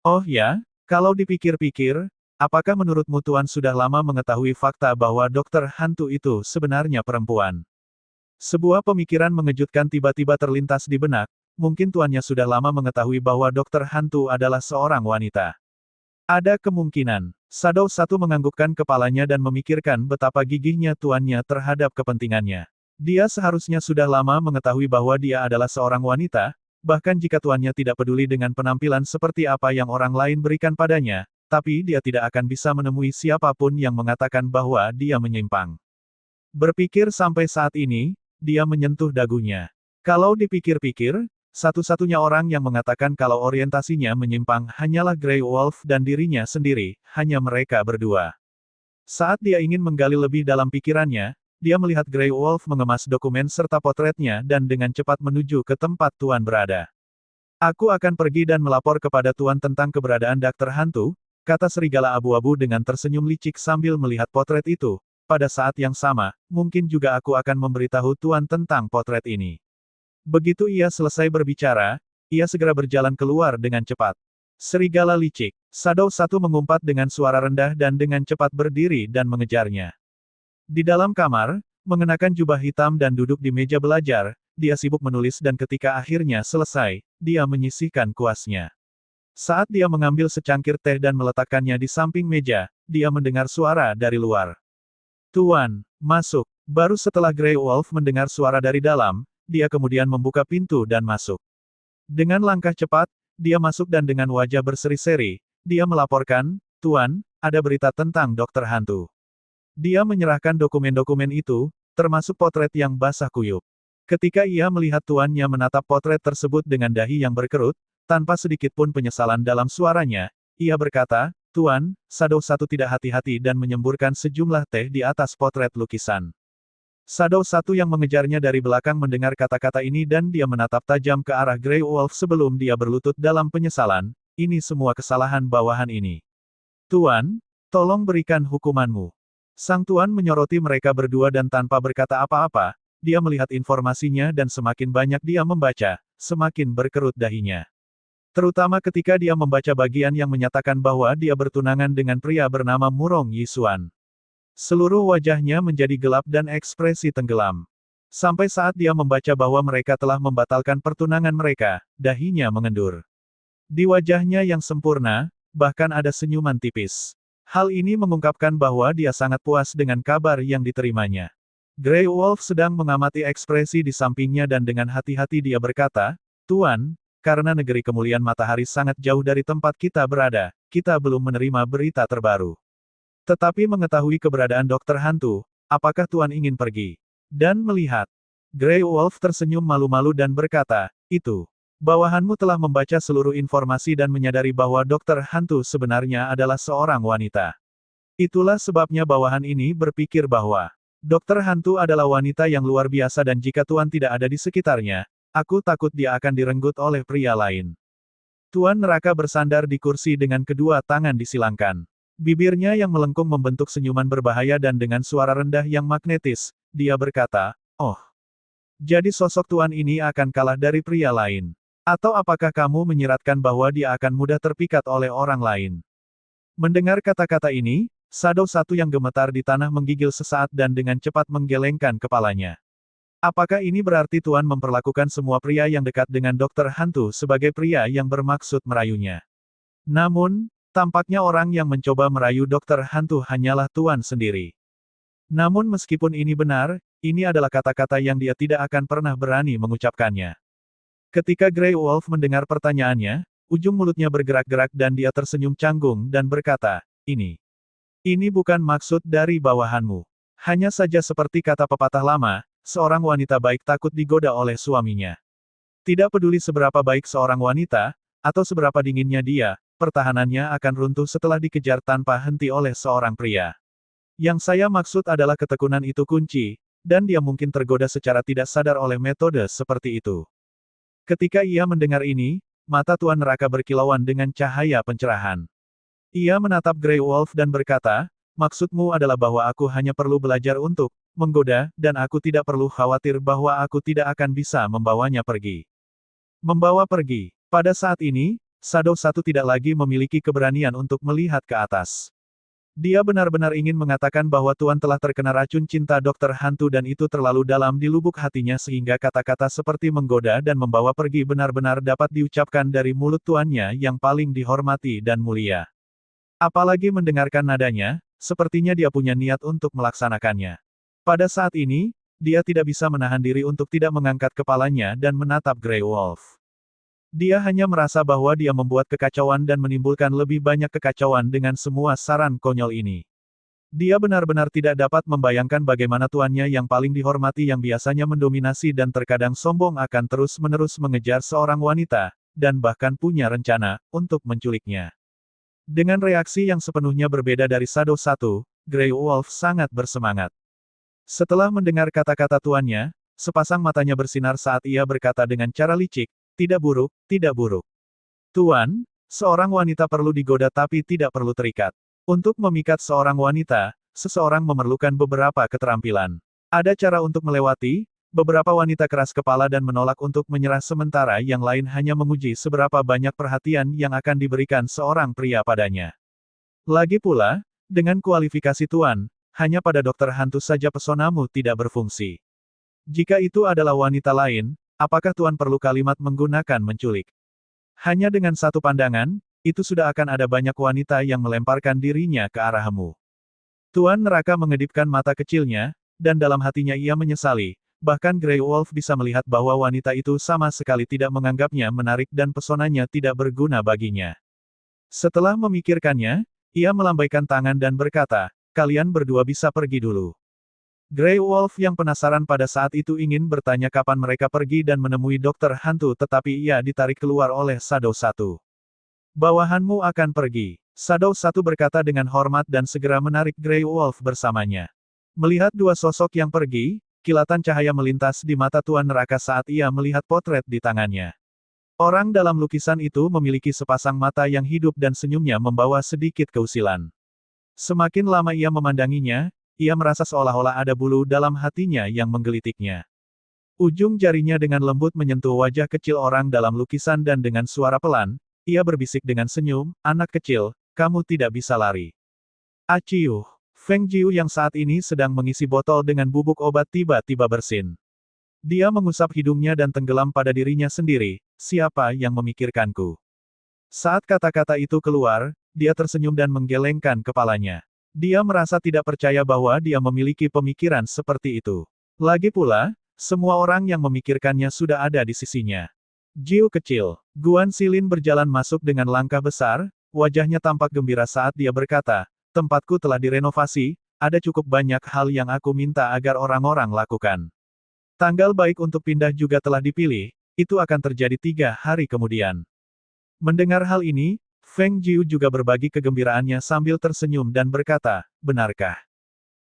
Oh ya, kalau dipikir-pikir, apakah menurutmu Tuan sudah lama mengetahui fakta bahwa dokter hantu itu sebenarnya perempuan? Sebuah pemikiran mengejutkan tiba-tiba terlintas di benak, mungkin tuannya sudah lama mengetahui bahwa dokter hantu adalah seorang wanita. Ada kemungkinan. Shadow satu menganggukkan kepalanya dan memikirkan betapa gigihnya tuannya terhadap kepentingannya. Dia seharusnya sudah lama mengetahui bahwa dia adalah seorang wanita, bahkan jika tuannya tidak peduli dengan penampilan seperti apa yang orang lain berikan padanya, tapi dia tidak akan bisa menemui siapapun yang mengatakan bahwa dia menyimpang. Berpikir sampai saat ini, dia menyentuh dagunya. Kalau dipikir-pikir, satu-satunya orang yang mengatakan kalau orientasinya menyimpang hanyalah Grey Wolf dan dirinya sendiri, hanya mereka berdua. Saat dia ingin menggali lebih dalam pikirannya, dia melihat Grey Wolf mengemas dokumen serta potretnya dan dengan cepat menuju ke tempat Tuan berada. Aku akan pergi dan melapor kepada Tuan tentang keberadaan dokter hantu, kata serigala abu-abu dengan tersenyum licik sambil melihat potret itu. Pada saat yang sama, mungkin juga aku akan memberitahu Tuan tentang potret ini. Begitu ia selesai berbicara, ia segera berjalan keluar dengan cepat. Serigala licik, Shadow satu mengumpat dengan suara rendah dan dengan cepat berdiri dan mengejarnya. Di dalam kamar, mengenakan jubah hitam dan duduk di meja belajar, dia sibuk menulis dan ketika akhirnya selesai, dia menyisihkan kuasnya. Saat dia mengambil secangkir teh dan meletakkannya di samping meja, dia mendengar suara dari luar. Tuan, masuk. Baru setelah Grey Wolf mendengar suara dari dalam, dia kemudian membuka pintu dan masuk. Dengan langkah cepat, dia masuk dan dengan wajah berseri-seri, dia melaporkan, Tuan, ada berita tentang dokter hantu. Dia menyerahkan dokumen-dokumen itu, termasuk potret yang basah kuyup. Ketika ia melihat tuannya menatap potret tersebut dengan dahi yang berkerut, tanpa sedikit pun penyesalan dalam suaranya, ia berkata, Tuan, Shadow satu tidak hati-hati dan menyemburkan sejumlah teh di atas potret lukisan. Shadow satu yang mengejarnya dari belakang mendengar kata-kata ini dan dia menatap tajam ke arah Grey Wolf sebelum dia berlutut dalam penyesalan, ini semua kesalahan bawahan ini. Tuan, tolong berikan hukumanmu. Sang Tuan menyoroti mereka berdua dan tanpa berkata apa-apa, dia melihat informasinya dan semakin banyak dia membaca, semakin berkerut dahinya. Terutama ketika dia membaca bagian yang menyatakan bahwa dia bertunangan dengan pria bernama Murong Yisuan. Seluruh wajahnya menjadi gelap dan ekspresi tenggelam. Sampai saat dia membaca bahwa mereka telah membatalkan pertunangan mereka, dahinya mengendur. Di wajahnya yang sempurna, bahkan ada senyuman tipis. Hal ini mengungkapkan bahwa dia sangat puas dengan kabar yang diterimanya. Grey Wolf sedang mengamati ekspresi di sampingnya dan dengan hati-hati dia berkata, Tuan, karena negeri kemuliaan matahari sangat jauh dari tempat kita berada, kita belum menerima berita terbaru. Tetapi mengetahui keberadaan dokter hantu, apakah Tuan ingin pergi dan melihat? Grey Wolf tersenyum malu-malu dan berkata, itu. Bawahanmu telah membaca seluruh informasi dan menyadari bahwa dokter hantu sebenarnya adalah seorang wanita. Itulah sebabnya bawahan ini berpikir bahwa dokter hantu adalah wanita yang luar biasa dan jika Tuan tidak ada di sekitarnya, aku takut dia akan direnggut oleh pria lain. Tuan Neraka bersandar di kursi dengan kedua tangan disilangkan. Bibirnya yang melengkung membentuk senyuman berbahaya dan dengan suara rendah yang magnetis, dia berkata, oh. Jadi sosok Tuan ini akan kalah dari pria lain. Atau apakah kamu menyiratkan bahwa dia akan mudah terpikat oleh orang lain? Mendengar kata-kata ini, Shadow satu yang gemetar di tanah menggigil sesaat dan dengan cepat menggelengkan kepalanya. Apakah ini berarti Tuan memperlakukan semua pria yang dekat dengan dokter hantu sebagai pria yang bermaksud merayunya? Namun, tampaknya orang yang mencoba merayu dokter hantu hanyalah Tuan sendiri. Namun meskipun ini benar, ini adalah kata-kata yang dia tidak akan pernah berani mengucapkannya. Ketika Grey Wolf mendengar pertanyaannya, ujung mulutnya bergerak-gerak dan dia tersenyum canggung dan berkata, ini bukan maksud dari bawahanmu. Hanya saja seperti kata pepatah lama, seorang wanita baik takut digoda oleh suaminya. Tidak peduli seberapa baik seorang wanita, atau seberapa dinginnya dia, pertahanannya akan runtuh setelah dikejar tanpa henti oleh seorang pria. Yang saya maksud adalah ketekunan itu kunci, dan dia mungkin tergoda secara tidak sadar oleh metode seperti itu. Ketika ia mendengar ini, mata Tuan Neraka berkilauan dengan cahaya pencerahan. Ia menatap Grey Wolf dan berkata, maksudmu adalah bahwa aku hanya perlu belajar untuk menggoda, dan aku tidak perlu khawatir bahwa aku tidak akan bisa membawanya pergi. Membawa pergi. Pada saat ini, Shadow 1 tidak lagi memiliki keberanian untuk melihat ke atas. Dia benar-benar ingin mengatakan bahwa Tuan telah terkena racun cinta dokter hantu dan itu terlalu dalam di lubuk hatinya sehingga kata-kata seperti menggoda dan membawa pergi benar-benar dapat diucapkan dari mulut tuannya yang paling dihormati dan mulia. Apalagi mendengarkan nadanya, sepertinya dia punya niat untuk melaksanakannya. Pada saat ini, dia tidak bisa menahan diri untuk tidak mengangkat kepalanya dan menatap Grey Wolf. Dia hanya merasa bahwa dia membuat kekacauan dan menimbulkan lebih banyak kekacauan dengan semua saran konyol ini. Dia benar-benar tidak dapat membayangkan bagaimana tuannya yang paling dihormati yang biasanya mendominasi dan terkadang sombong akan terus-menerus mengejar seorang wanita, dan bahkan punya rencana untuk menculiknya. Dengan reaksi yang sepenuhnya berbeda dari Shadow 1, Grey Wolf sangat bersemangat. Setelah mendengar kata-kata tuannya, sepasang matanya bersinar saat ia berkata dengan cara licik, "Tidak buruk, tidak buruk. Tuan, seorang wanita perlu digoda tapi tidak perlu terikat. Untuk memikat seorang wanita, seseorang memerlukan beberapa keterampilan. Ada cara untuk melewati, beberapa wanita keras kepala dan menolak untuk menyerah sementara yang lain hanya menguji seberapa banyak perhatian yang akan diberikan seorang pria padanya. Lagi pula, dengan kualifikasi Tuan, hanya pada dokter hantu saja pesonamu tidak berfungsi. Jika itu adalah wanita lain, apakah Tuan perlu kalimat menggunakan menculik? Hanya dengan satu pandangan, itu sudah akan ada banyak wanita yang melemparkan dirinya ke arahmu." Tuan Neraka mengedipkan mata kecilnya, dan dalam hatinya ia menyesali, bahkan Grey Wolf bisa melihat bahwa wanita itu sama sekali tidak menganggapnya menarik dan pesonanya tidak berguna baginya. Setelah memikirkannya, ia melambaikan tangan dan berkata, "Kalian berdua bisa pergi dulu." Grey Wolf yang penasaran pada saat itu ingin bertanya kapan mereka pergi dan menemui dokter hantu tetapi ia ditarik keluar oleh Shadow 1. "Bawahanmu akan pergi." Shadow 1 berkata dengan hormat dan segera menarik Grey Wolf bersamanya. Melihat dua sosok yang pergi, kilatan cahaya melintas di mata Tuan Neraka saat ia melihat potret di tangannya. Orang dalam lukisan itu memiliki sepasang mata yang hidup dan senyumnya membawa sedikit keusilan. Semakin lama ia memandanginya, ia merasa seolah-olah ada bulu dalam hatinya yang menggelitiknya. Ujung jarinya dengan lembut menyentuh wajah kecil orang dalam lukisan dan dengan suara pelan, ia berbisik dengan senyum, "Anak kecil, kamu tidak bisa lari." Aciuh. Feng Jiu yang saat ini sedang mengisi botol dengan bubuk obat tiba-tiba bersin. Dia mengusap hidungnya dan tenggelam pada dirinya sendiri, "Siapa yang memikirkanku?" Saat kata-kata itu keluar, dia tersenyum dan menggelengkan kepalanya. Dia merasa tidak percaya bahwa dia memiliki pemikiran seperti itu. Lagi pula, semua orang yang memikirkannya sudah ada di sisinya. Jiu kecil. Guan Xilin berjalan masuk dengan langkah besar, wajahnya tampak gembira saat dia berkata, "Tempatku telah direnovasi, ada cukup banyak hal yang aku minta agar orang-orang lakukan. Tanggal baik untuk pindah juga telah dipilih, itu akan terjadi 3 hari kemudian." Mendengar hal ini, Feng Jiu juga berbagi kegembiraannya sambil tersenyum dan berkata, "Benarkah?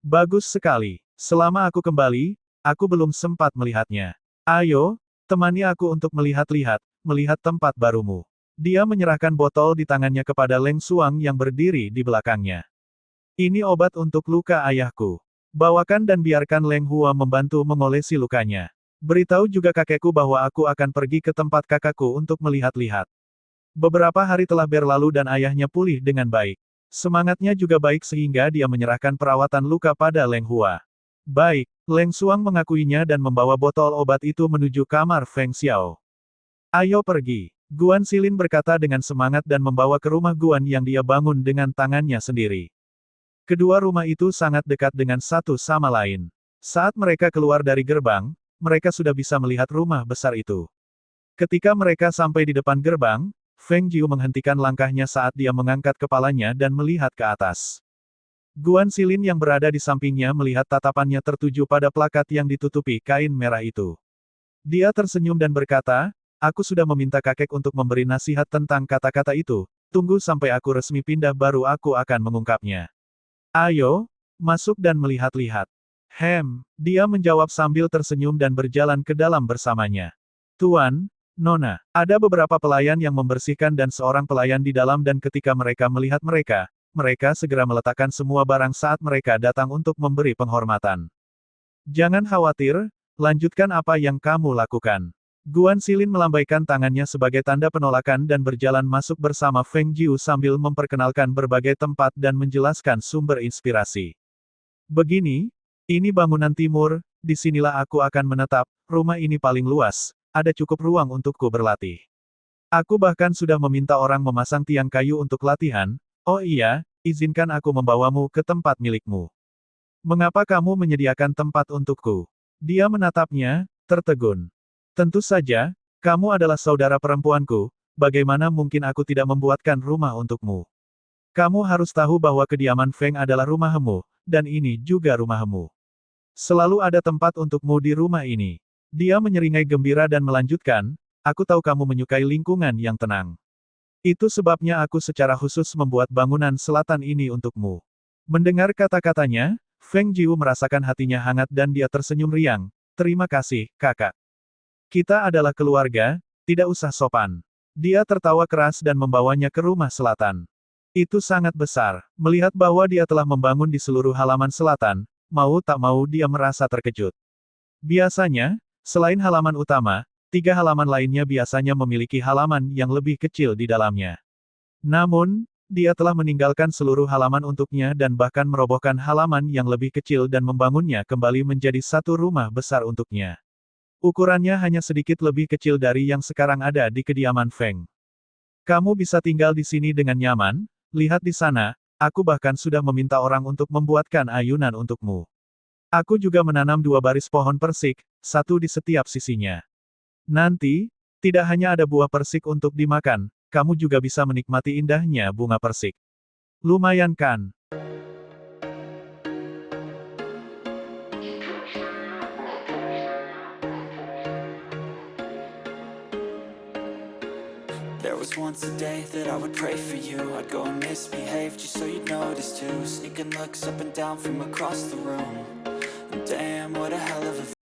Bagus sekali. Selama aku kembali, aku belum sempat melihatnya. Ayo, temani aku untuk melihat-lihat, melihat tempat barumu." Dia menyerahkan botol di tangannya kepada Leng Xuang yang berdiri di belakangnya. "Ini obat untuk luka ayahku. Bawakan dan biarkan Leng Hua membantu mengolesi lukanya. Beritahu juga kakekku bahwa aku akan pergi ke tempat kakakku untuk melihat-lihat." Beberapa hari telah berlalu dan ayahnya pulih dengan baik. Semangatnya juga baik sehingga dia menyerahkan perawatan luka pada Leng Hua. "Baik." Leng Xuang mengakuinya dan membawa botol obat itu menuju kamar Feng Xiao. "Ayo pergi." Guan Xilin berkata dengan semangat dan membawa ke rumah Guan yang dia bangun dengan tangannya sendiri. Kedua rumah itu sangat dekat dengan satu sama lain. Saat mereka keluar dari gerbang, mereka sudah bisa melihat rumah besar itu. Ketika mereka sampai di depan gerbang, Feng Jiu menghentikan langkahnya saat dia mengangkat kepalanya dan melihat ke atas. Guan Xilin yang berada di sampingnya melihat tatapannya tertuju pada plakat yang ditutupi kain merah itu. Dia tersenyum dan berkata, "Aku sudah meminta kakek untuk memberi nasihat tentang kata-kata itu, tunggu sampai aku resmi pindah baru aku akan mengungkapnya. Ayo, masuk dan melihat-lihat." Dia menjawab sambil tersenyum dan berjalan ke dalam bersamanya. "Tuan, Nona, ada beberapa pelayan yang membersihkan dan seorang pelayan di dalam dan ketika mereka melihat mereka, mereka segera meletakkan semua barang saat mereka datang untuk memberi penghormatan. Jangan khawatir, lanjutkan apa yang kamu lakukan. Guan Xilin melambaikan tangannya sebagai tanda penolakan dan berjalan masuk bersama Feng Jiu sambil memperkenalkan berbagai tempat dan menjelaskan sumber inspirasi. Begini, ini bangunan timur, disinilah aku akan menetap, rumah ini paling luas, ada cukup ruang untukku berlatih. Aku bahkan sudah meminta orang memasang tiang kayu untuk latihan. Oh iya, izinkan aku membawamu ke tempat milikmu. Mengapa kamu menyediakan tempat untukku? Dia menatapnya, tertegun. Tentu saja, kamu adalah saudara perempuanku, bagaimana mungkin aku tidak membuatkan rumah untukmu? Kamu harus tahu bahwa kediaman Feng adalah rumahmu, dan ini juga rumahmu. Selalu ada tempat untukmu di rumah ini. Dia menyeringai gembira dan melanjutkan, aku tahu kamu menyukai lingkungan yang tenang. Itu sebabnya aku secara khusus membuat bangunan selatan ini untukmu. Mendengar kata-katanya, Feng Jiu merasakan hatinya hangat dan dia tersenyum riang. Terima kasih, kakak. Kita adalah keluarga, tidak usah sopan. Dia tertawa keras dan membawanya ke rumah selatan. Itu sangat besar. Melihat bahwa dia telah membangun di seluruh halaman selatan, mau tak mau dia merasa terkejut. Biasanya, selain halaman utama, 3 halaman lainnya biasanya memiliki halaman yang lebih kecil di dalamnya. Namun, dia telah meninggalkan seluruh halaman untuknya dan bahkan merobohkan halaman yang lebih kecil dan membangunnya kembali menjadi satu rumah besar untuknya. Ukurannya hanya sedikit lebih kecil dari yang sekarang ada di kediaman Feng. Kamu bisa tinggal di sini dengan nyaman, lihat di sana, aku bahkan sudah meminta orang untuk membuatkan ayunan untukmu. Aku juga menanam 2 baris pohon persik, satu di setiap sisinya. Nanti, tidak hanya ada buah persik untuk dimakan, kamu juga bisa menikmati indahnya bunga persik. Lumayan kan? There was once a day that I would pray for you. I'd go and misbehave just so you'd notice too. Sneaking looks up and down from across the room.